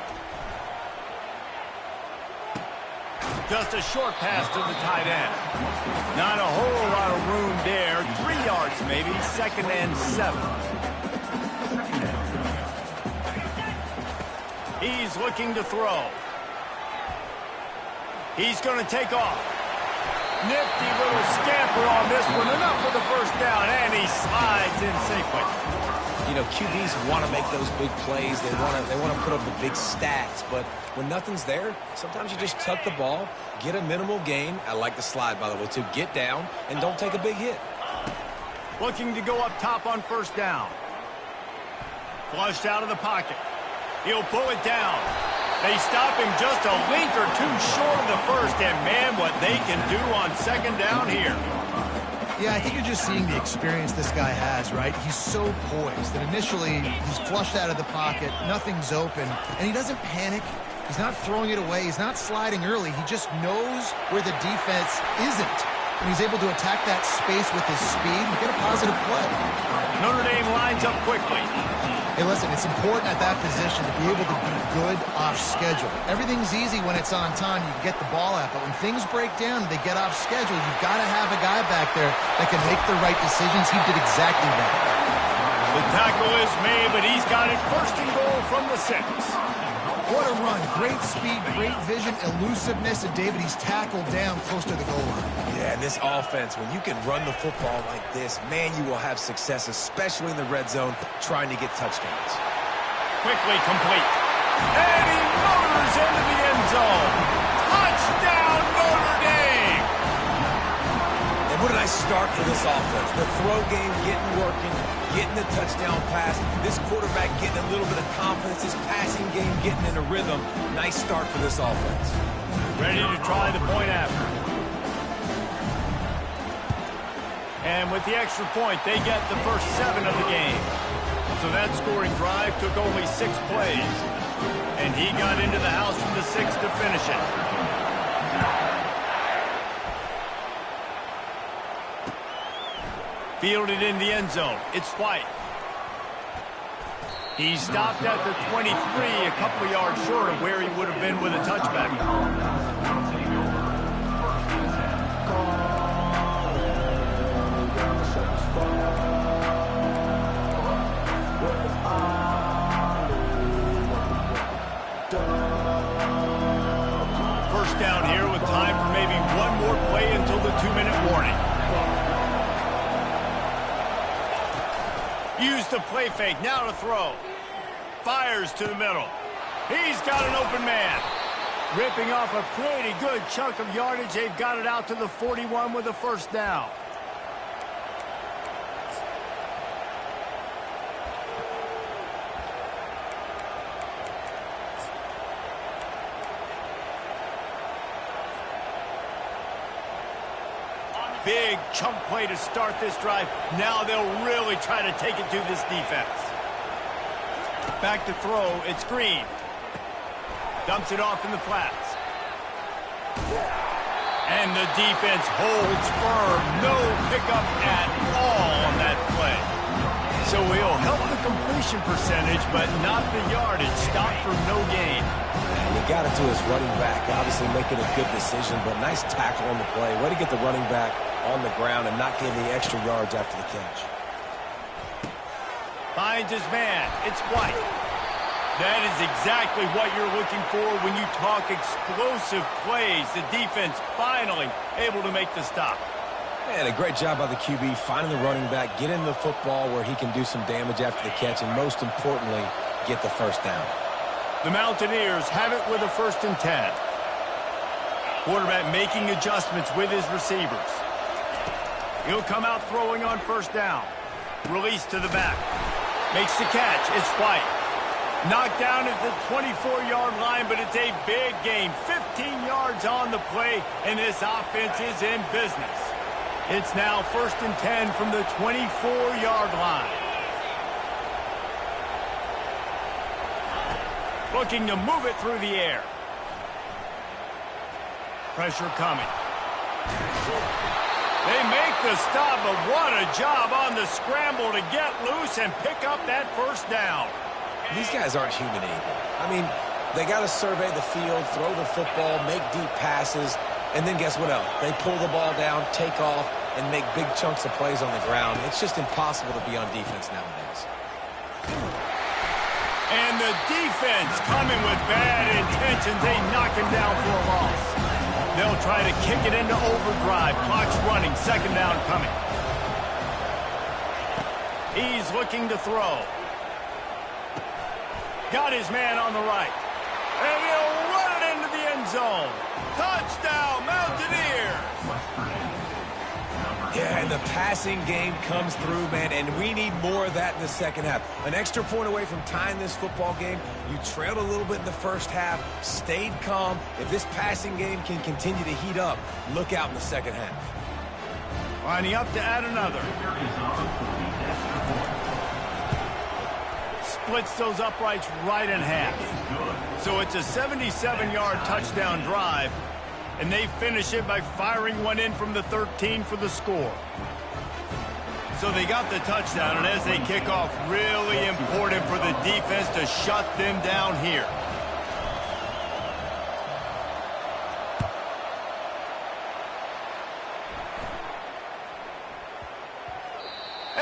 Just a short pass to the tight end. Not a whole lot of room there. 3 yards maybe, 2nd and 7. He's looking to throw. He's going to take off. Nifty little scamper on this one. Enough for the first down, and he slides in safely. You know, QBs want to make those big plays. They want to put up the big stats. But when nothing's there, sometimes you just tuck the ball, get a minimal gain. I like the slide, by the way, too. Get down and don't take a big hit. Looking to go up top on first down. Flushed out of the pocket. He'll pull it down. They stop him just a link or two short of the first. And, man, what they can do on second down here. Yeah, I think you're just seeing the experience this guy has, right? He's so poised that initially he's flushed out of the pocket, nothing's open, and he doesn't panic. He's not throwing it away. He's not sliding early. He just knows where the defense isn't, and he's able to attack that space with his speed and get a positive play. Notre Dame lines up quickly. Hey, listen, it's important at that position to be able to be good off schedule. Everything's easy when it's on time. You can get the ball out. But when things break down and they get off schedule, you've got to have a guy back there that can make the right decisions. He did exactly that. The tackle is made, but he's got it first and goal from the 6. What a run. Great speed, great vision, elusiveness, and David, he's tackled down close to the goal line. Yeah, and this offense, when you can run the football like this, man, you will have success, especially in the red zone, trying to get touchdowns. Quickly complete. And he motors into the end zone. Touchdown, Notre Dame! And what a nice start for this offense. The throw game getting working, getting the touchdown pass. This quarterback getting a little bit of confidence. This passing game getting in a rhythm. Nice start for this offense. Ready to try the point after. And with the extra point, they get the first 7 of the game. So that scoring drive took only 6 plays. And he got into the house from the 6 to finish it. Fielded in the end zone. It's White. He stopped at the 23, a couple of yards short of where he would have been with a touchback. First down here with time for maybe one more play until the 2-minute warning. Use the play fake, now to throw. Fires to the middle. He's got an open man. Ripping off a pretty good chunk of yardage. They've got it out to the 41 with a first down. Big chunk play to start this drive. Now they'll really try to take it to this defense. Back to throw. It's Green. Dumps it off in the flats. And the defense holds firm. No pickup at all on that play. So he'll help the completion percentage, but not the yardage. Stop for no gain. And he got it to his running back, obviously making a good decision, but nice tackle on the play. Way to get the running back on the ground and not give the extra yards after the catch. Finds his man. It's White. That is exactly what you're looking for when you talk explosive plays. The defense finally able to make the stop. And a great job by the QB finding the running back, getting the football where he can do some damage after the catch, and most importantly, get the first down. The Mountaineers have it with a 1st and 10. Quarterback making adjustments with his receivers. He'll come out throwing on first down. Release to the back. Makes the catch. It's White. Knocked down at the 24-yard line, but it's a big gain. 15 yards on the play, and this offense is in business. It's now 1st and 10 from the 24-yard line. Looking to move it through the air. Pressure coming. They make the stop, but what a job on the scramble to get loose and pick up that first down. These guys aren't human anymore. I mean, they got to survey the field, throw the football, make deep passes, and then guess what else? They pull the ball down, take off, and make big chunks of plays on the ground. It's just impossible to be on defense nowadays. And the defense coming with bad intentions. They knock him down for a loss. They'll try to kick it into overdrive. Clock's running. 2nd down coming. He's looking to throw. Got his man on the right. And he'll run it into the end zone. Touchdown, Mountaineers! Yeah, and the passing game comes through, man, and we need more of that in the second half. An extra point away from tying this football game. You trailed a little bit in the first half, stayed calm. If this passing game can continue to heat up, look out in the second half. Lining up to add another. Splits those uprights right in half. So it's a 77-yard touchdown drive. And they finish it by firing one in from the 13 for the score. So they got the touchdown, and as they kick off, really important for the defense to shut them down here.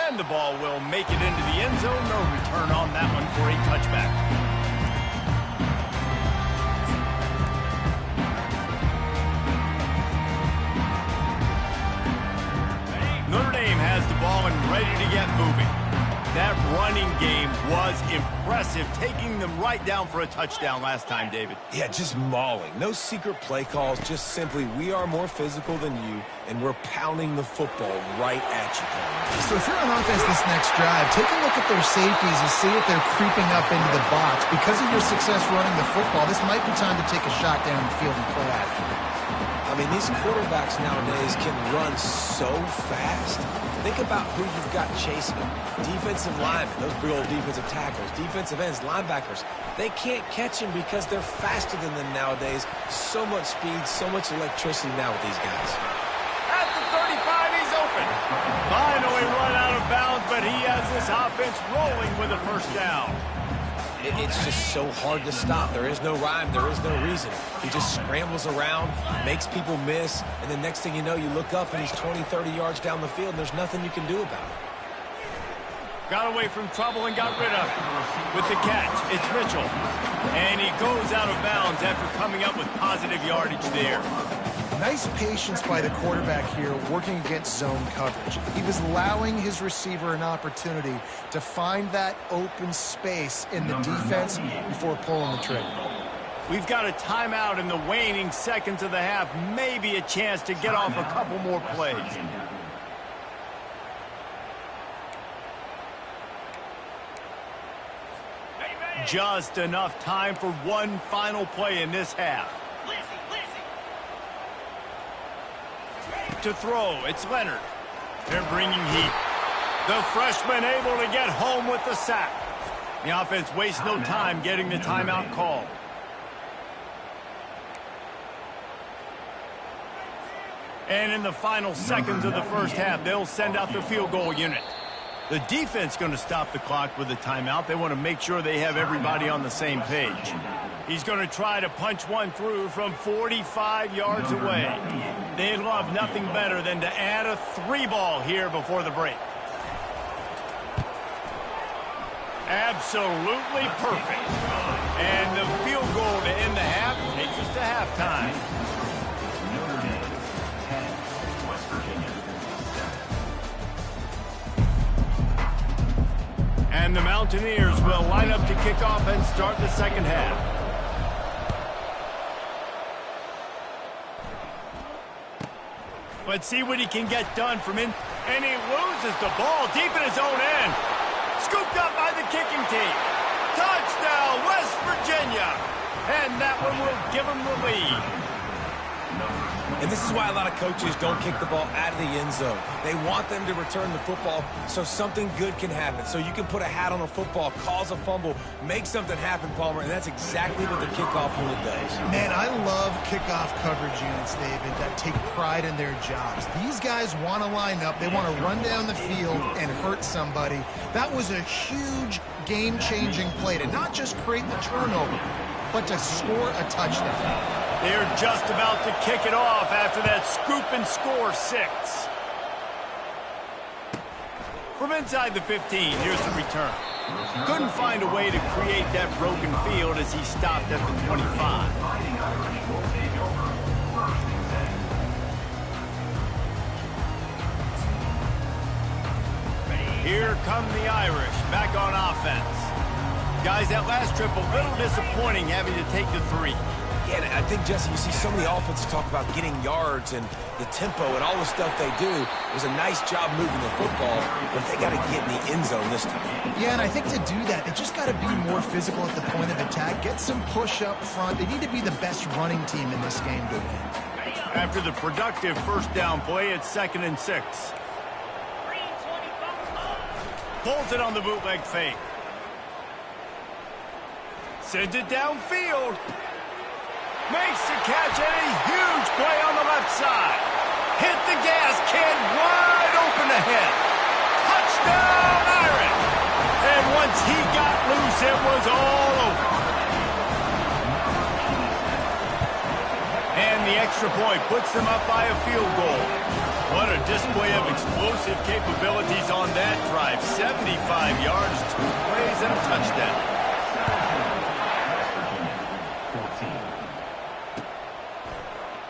And the ball will make it into the end zone. No return on that one for a touchback. Notre Dame has the ball and ready to get moving. That running game was impressive, taking them right down for a touchdown last time, David. Yeah, just mauling. No secret play calls, just simply we are more physical than you, and we're pounding the football right at you. So if you're on offense this next drive, take a look at their safeties and see if they're creeping up into the box. Because of your success running the football, this might be time to take a shot down the field and play action. I mean, these quarterbacks nowadays can run so fast. Think about who you've got chasing them. Defensive linemen, those big old defensive tackles, defensive ends, linebackers. They can't catch him because they're faster than them nowadays. So much speed, so much electricity now with these guys. At the 35, he's open. Finally run out of bounds, but he has this offense rolling with a first down. It's just so hard to stop. There is no rhyme. There is no reason. He just scrambles around, makes people miss, and the next thing you know, you look up and he's 20, 30 yards down the field, and there's nothing you can do about it. Got away from trouble and got rid of it. With the catch, it's Mitchell. And he goes out of bounds after coming up with positive yardage there. Nice patience by the quarterback here working against zone coverage. He was allowing his receiver an opportunity to find that open space in the defense before pulling the trigger. We've got a timeout in the waning seconds of the half. Maybe a chance to get off a couple more plays. Just enough time for one final play in this half. To throw, it's Leonard. They're bringing heat. The freshman able to get home with the sack. The offense wastes no time getting the timeout called. And in the final seconds of the first half, they'll send out the field goal unit. The defense going to stop the clock with a timeout. They want to make sure they have everybody on the same page. He's going to try to punch one through from 45 yards away. They'd love nothing better than to add a 3-ball here before the break. Absolutely perfect. And the field goal to end the half takes us to halftime. And the Mountaineers will line up to kick off and start the second half. Let's see what he can get done from in. And he loses the ball deep in his own end. Scooped up by the kicking team. Touchdown, West Virginia. And that one will give him the lead. And this is why a lot of coaches don't kick the ball out of the end zone. They want them to return the football so something good can happen. So you can put a hat on a football, cause a fumble, make something happen, Palmer, and that's exactly what the kickoff unit does. Man, I love kickoff coverage units, David, that take pride in their jobs. These guys want to line up. They want to run down the field and hurt somebody. That was a huge game-changing play to not just create the turnover, but to score a touchdown. They're just about to kick it off after that scoop and score 6. From inside the 15, here's the return. Couldn't find a way to create that broken field as he stopped at the 25. Here come the Irish back on offense. Guys, that last trip a little disappointing having to take the 3. Yeah, and I think, Jesse, you see so many offenses talk about getting yards and the tempo and all the stuff they do. It was a nice job moving the football, but they got to get in the end zone this time. Yeah, and I think to do that, they just got to be more physical at the point of attack, get some push up front. They need to be the best running team in this game to win. After the productive first down play, it's 2nd and 6. Pulls it on the bootleg fake. Sends it downfield. Makes the catch and a huge play on the left side. Hit the gas, kid, wide open ahead. touchdown Irish! And once he got loose, it was all over. And the extra point puts them up by a field goal. What a display of explosive capabilities on that drive. 75 yards, 2 plays, and a touchdown.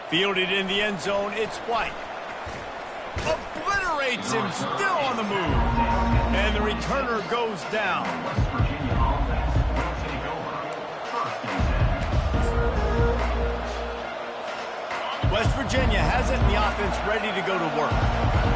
Fielded in the end zone, it's White. Obliterates him, still on the move. And the returner goes down. West Virginia has it, and the offense ready to go to work.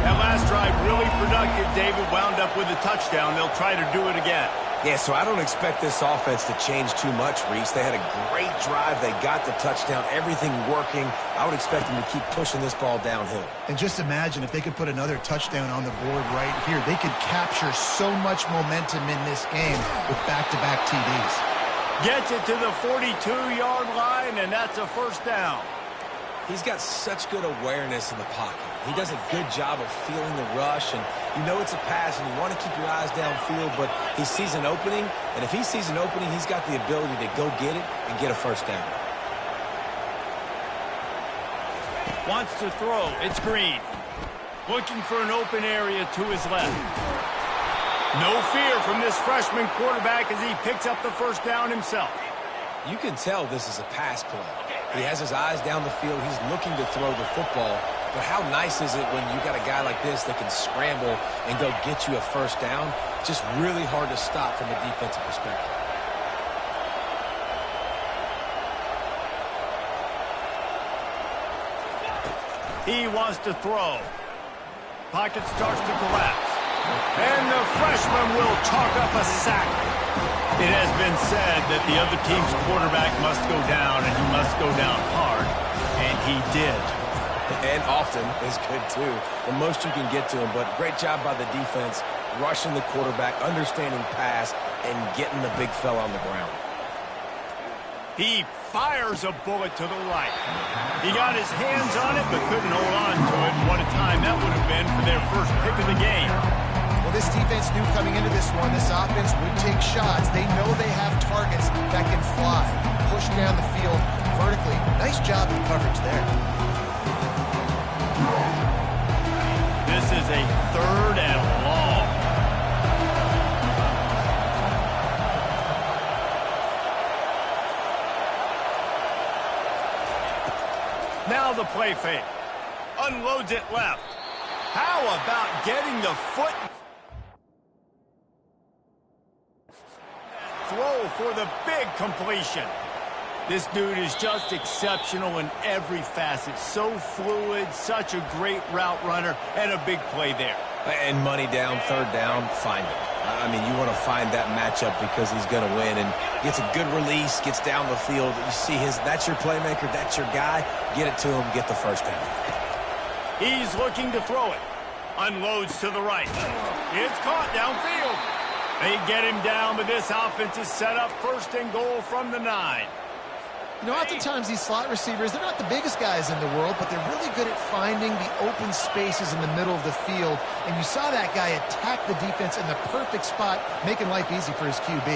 That last drive really productive. David wound up with a touchdown. They'll try to do it again. Yeah, so I don't expect this offense to change too much, Reese. They had a great drive. They got the touchdown, everything working. I would expect them to keep pushing this ball downhill. And just imagine if they could put another touchdown on the board right here. They could capture so much momentum in this game with back-to-back TDs. Gets it to the 42-yard line, and that's a first down. He's got such good awareness in the pocket. He does a good job of feeling the rush, and you know it's a pass, and you want to keep your eyes downfield, but he sees an opening, and if he sees an opening, he's got the ability to go get it and get a first down. Wants to throw. It's Green. Looking for an open area to his left. No fear from this freshman quarterback as he picks up the first down himself. You can tell this is a pass play. He has his eyes down the field. He's looking to throw the football. But how nice is it when you got a guy like this that can scramble and go get you a first down? Just really hard to stop from a defensive perspective. He wants to throw. Pocket starts to collapse. And the freshman will chalk up a sack. It has been said that the other team's quarterback must go down, and he must go down hard. And he did. And often is good, too. The most you can get to him, but great job by the defense, rushing the quarterback, understanding pass, and getting the big fella on the ground. He fires a bullet to the right. He got his hands on it, but couldn't hold on to it. What a time that would have been for their first pick of the game. Well, this defense knew coming into this one, this offense would take shots. They know they have targets that can fly, push down the field vertically. Nice job in coverage there. This is a 3rd and long. Now the play fake. Unloads it left. How about getting the foot? Throw for the big completion. This dude is just exceptional in every facet. So fluid, such a great route runner, and a big play there. And money down, 3rd down, find it. I mean, you want to find that matchup because he's going to win, and gets a good release, gets down the field. You see that's your playmaker, that's your guy. Get it to him, get the first down. He's looking to throw it. Unloads to the right. It's caught downfield. They get him down, but this offense is set up 1st and goal from the 9. You know, oftentimes these slot receivers, they're not the biggest guys in the world, but they're really good at finding the open spaces in the middle of the field. And you saw that guy attack the defense in the perfect spot, making life easy for his QB.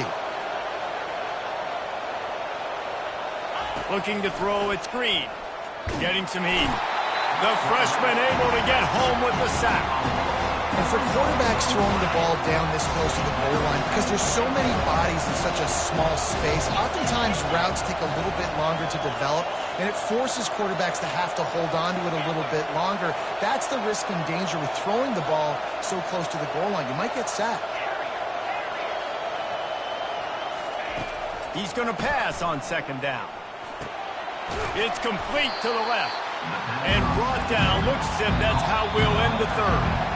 Looking to throw, it's Green. Getting some heat. The freshman able to get home with the sack. And for quarterbacks throwing the ball down this close to the goal line, because there's so many bodies in such a small space, oftentimes routes take a little bit longer to develop, and it forces quarterbacks to have to hold on to it a little bit longer. That's the risk and danger with throwing the ball so close to the goal line. You might get sacked. He's going to pass on 2nd down. It's complete to the left. And brought down. Looks as if that's how we'll end the 3rd.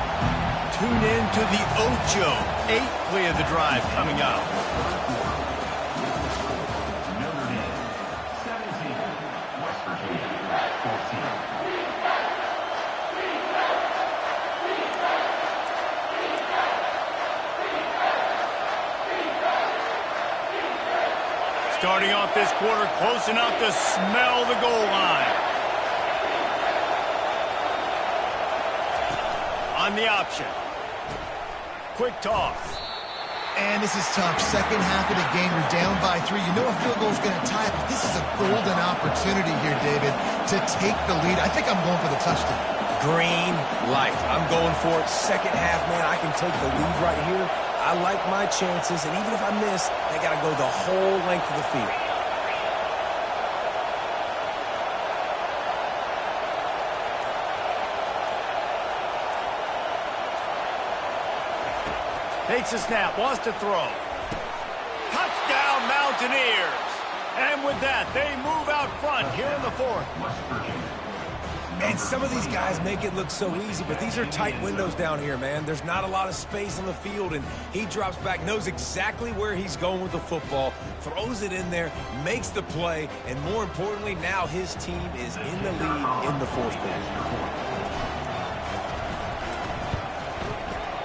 Tune in to the Ocho. 8th play of the drive coming up. Notre Dame, 17, West Virginia, 14. Starting off this quarter close enough to smell the goal line. On the option. quick toss. And this is tough. Second half of the game, you're down by 3. You know a field goal is going to tie it, but this is a golden opportunity here, David, to take the lead. I think I'm going for the touchdown. Green light. I'm going for it. Second half, man, I can take the lead right here. I like my chances, and even if I miss, I got to go the whole length of the field. Takes a snap, wants to throw. Touchdown, Mountaineers. And with that, they move out front here in the fourth. And some of these guys make it look so easy, but these are tight windows down here, man. There's not a lot of space on the field, and he drops back, knows exactly where he's going with the football, throws it in there, makes the play, and more importantly, now his team is in the lead in the fourth quarter.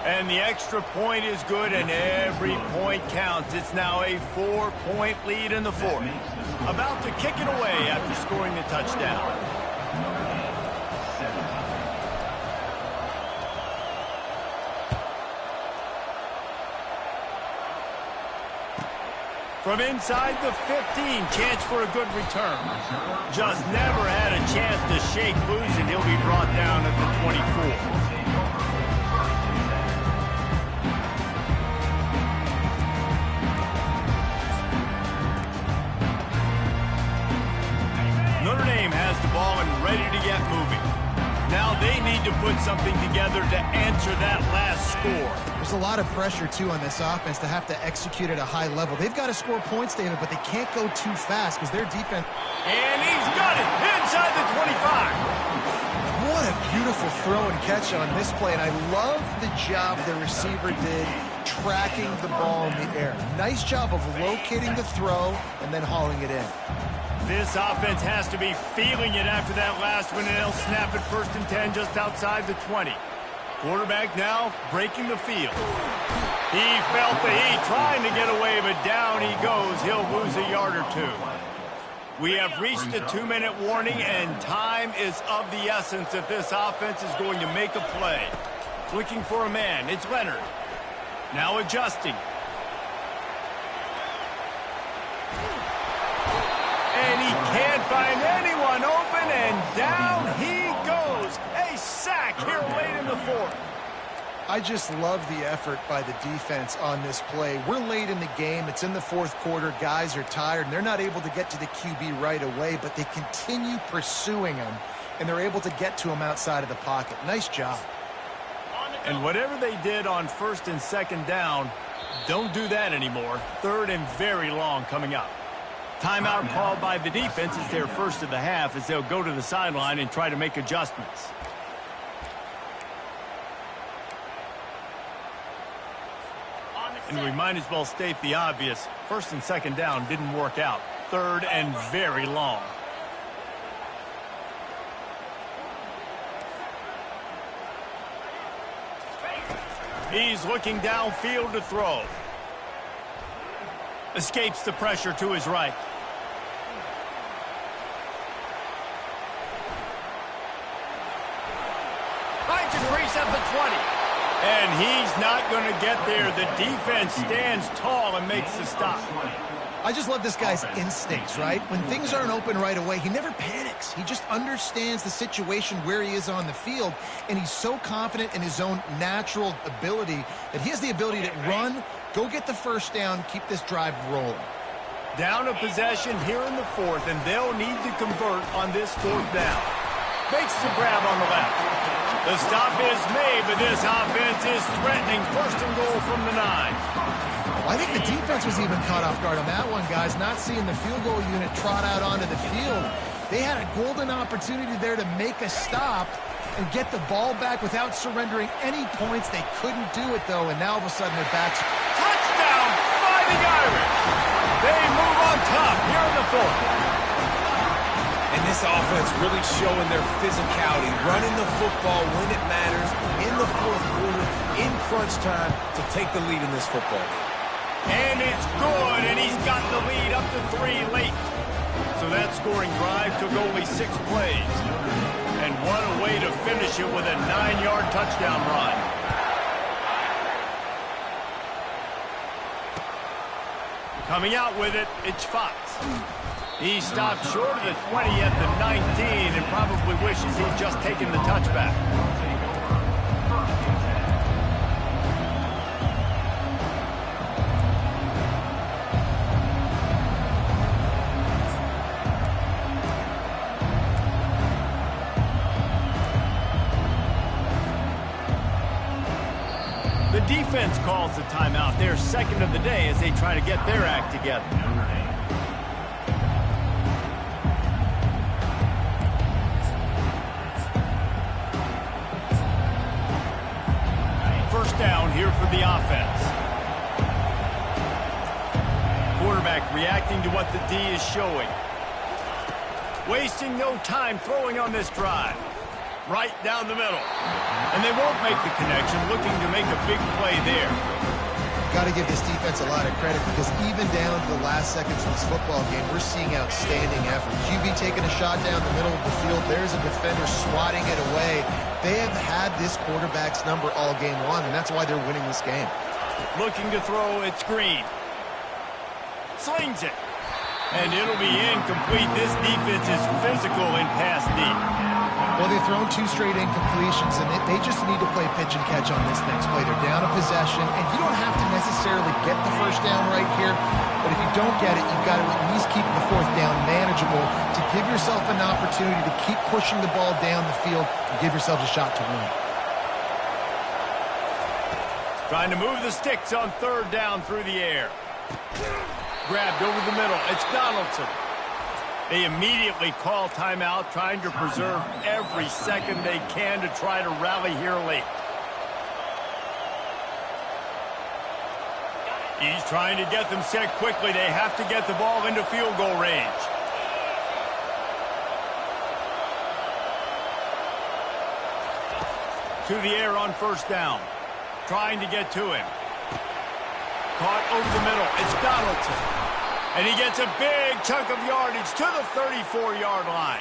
And the extra point is good, and every point counts. It's now a 4-point lead in the fourth. About to kick it away after scoring the touchdown. From inside the 15, chance for a good return. Just never had a chance to shake loose, and he'll be brought down at the 24. Notre Dame has the ball and ready to get moving. Now they need to put something together to answer that last score. There's a lot of pressure, too, on this offense to have to execute at a high level. They've got to score points, David, but they can't go too fast because their defense... And he's got it inside the 25. What a beautiful throw and catch on this play, and I love the job the receiver did tracking the ball in the air. Nice job of locating the throw and then hauling it in. This offense has to be feeling it after that last one, and they'll snap it 1st and 10 just outside the 20. Quarterback now breaking the field. He felt the heat trying to get away, but down he goes. He'll lose a yard or two. We have reached a 2-minute warning, and time is of the essence if this offense is going to make a play. Looking for a man. It's Leonard. Now adjusting. And he can't find anyone open, and down he goes. A sack here late in the fourth. I just love the effort by the defense on this play. We're late in the game. It's in the fourth quarter. Guys are tired, and they're not able to get to the QB right away, but they continue pursuing him, and they're able to get to him outside of the pocket. Nice job. And whatever they did on 1st and 2nd down, don't do that anymore. 3rd and very long coming up. Timeout called by the defense. It's their first of the half as they'll go to the sideline and try to make adjustments. And we might as well state the obvious. 1st and 2nd down didn't work out. 3rd and very long. He's looking downfield to throw. Escapes the pressure to his right. Finds a crease at the 20. And he's not going to get there. The defense stands tall and makes the stop. I just love this guy's instincts, right? When things aren't open right away, he never panics. He just understands the situation where he is on the field, and he's so confident in his own natural ability that he has the ability to run, go get the first down, keep this drive rolling. Down a possession here in the fourth, and they'll need to convert on this 4th down. Makes the grab on the left. The stop is made, but this offense is threatening. 1st and goal from the 9. Well, I think the defense was even caught off guard on that one, guys, not seeing the field goal unit trot out onto the field. They had a golden opportunity there to make a stop and get the ball back without surrendering any points. They couldn't do it, though, and now all of a sudden their backs... Touchdown, Fighting Irish! They move on top here in the 4th. And this offense really showing their physicality, running the football when it matters, in the fourth quarter, in crunch time, to take the lead in this football game. And it's good, and he's got the lead up to 3 late. So that scoring drive took only 6 plays. And what a way to finish it with a 9-yard touchdown run. Coming out with it, it's Fox. He stopped short of the 20 at the 19 and probably wishes he'd just taken the touchback. The defense calls the timeout. Their second of the day as they try to get their act together. First down here for the offense. Quarterback reacting to what the D is showing. Wasting no time throwing on this drive. Right down the middle. And they won't make the connection, looking to make a big play there. Got to give this defense a lot of credit because even down to the last seconds of this football game, we're seeing outstanding effort. QB taking a shot down the middle of the field. There's a defender swatting it away. They have had this quarterback's number all game long, and that's why they're winning this game. Looking to throw, it's Green. Slings it. And it'll be incomplete. This defense is physical in pass deep. Well, they've thrown 2 straight incompletions, and they just need to play pitch and catch on this next play. They're down a possession, and you don't have to necessarily get the first down right here, but if you don't get it, you've got to at least keep the 4th down manageable to give yourself an opportunity to keep pushing the ball down the field and give yourselves a shot to win. Trying to move the sticks on 3rd down through the air. Grabbed over the middle. It's Donaldson. They immediately call timeout, trying to preserve every second they can to try to rally here late. He's trying to get them set quickly. They have to get the ball into field goal range. To the air on 1st down. Trying to get to him. Caught over the middle. It's Donaldson. And he gets a big chunk of yardage to the 34-yard line.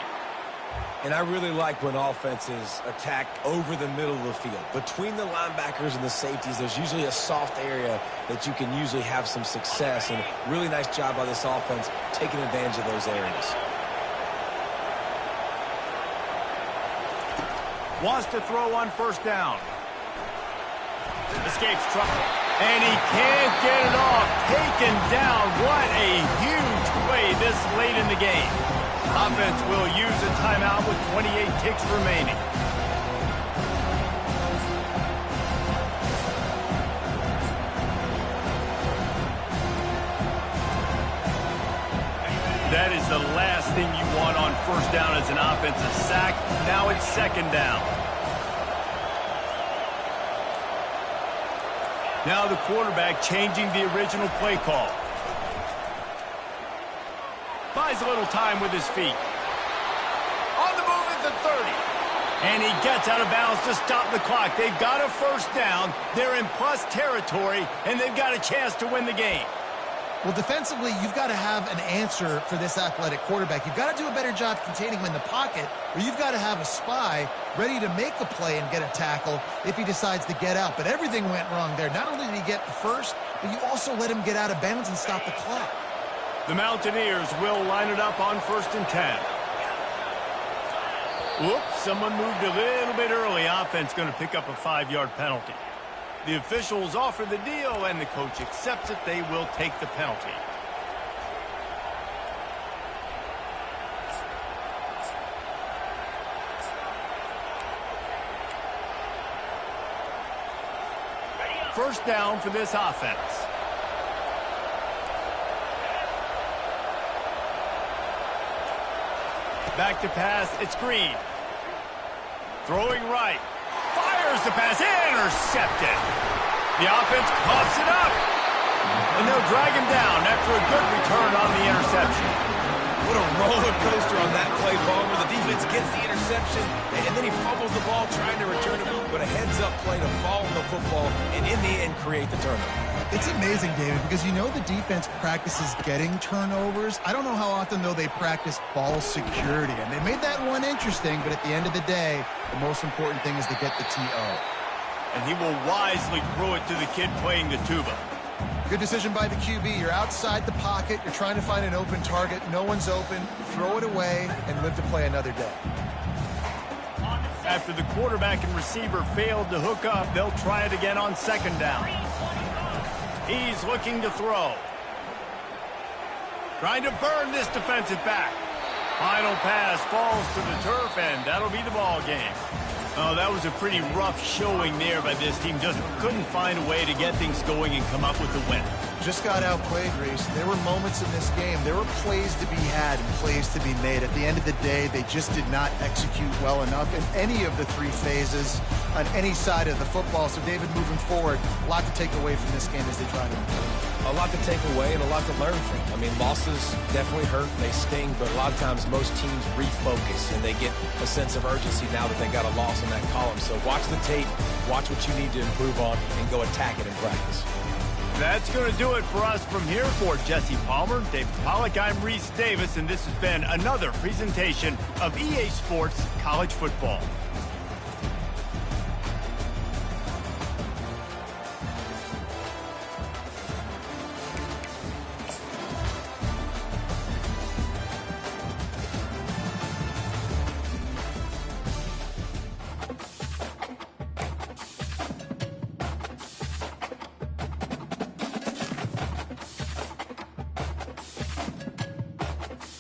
And I really like when offenses attack over the middle of the field. Between the linebackers and the safeties, there's usually a soft area that you can usually have some success. And really nice job by this offense taking advantage of those areas. Wants to throw on 1st down. Escapes trouble. And he can't get it off. Taken down. What a huge play this late in the game. Offense will use a timeout with 28 ticks remaining. That is the last thing you want on 1st down as an offensive sack. Now it's 2nd down. Now the quarterback changing the original play call. Buys a little time with his feet. On the move at the 30. And he gets out of bounds to stop the clock. They've got a 1st down. They're in plus territory, and they've got a chance to win the game. Well, defensively, you've got to have an answer for this athletic quarterback. You've got to do a better job containing him in the pocket, or you've got to have a spy ready to make the play and get a tackle if he decides to get out. But everything went wrong there. Not only did he get the 1st, but you also let him get out of bounds and stop the clock. The Mountaineers will line it up on 1st and 10. Whoops, someone moved a little bit early. Offense going to pick up a 5-yard penalty. The officials offer the deal, and the coach accepts it. They will take the penalty. First down for this offense. Back to pass, it's Green. Throwing right. Fires the pass, intercepted. The offense coughs it up. And they'll drag him down after a good return on the interception. What a roller coaster on that play, Ballmer. The defense gets the interception, and then he fumbles the ball trying to return it, but a heads-up play to fall on the football and in the end create the turnover. It's amazing, David, because you know the defense practices getting turnovers. I don't know how often, though, they practice ball security. And they made that one interesting, but at the end of the day, the most important thing is to get the TO. And he will wisely throw it to the kid playing the tuba. Good decision by the QB. You're outside the pocket. You're trying to find an open target. No one's open. Throw it away and live to play another day. After the quarterback and receiver failed to hook up, they'll try it again on second down. He's looking to throw. Trying to burn this defensive back. Final pass falls to the turf, and that'll be the ball game. Oh, that was a pretty rough showing there by this team. Just couldn't find a way to get things going and come up with the win. Just got outplayed, Reese. There were moments in this game. There were plays to be had and plays to be made. At the end of the day, they just did not execute well enough in any of the three phases on any side of the football. So, David, moving forward, a lot to take away from this game as they try to improve. A lot to take away and a lot to learn from. I mean, losses definitely hurt, they sting, but a lot of times most teams refocus and they get a sense of urgency now that they got a loss in that column. So watch the tape, watch what you need to improve on, and go attack it in practice. That's going to do it for us from here. For Jesse Palmer, David Pollack, I'm Reese Davis, and this has been another presentation of EA Sports College Football.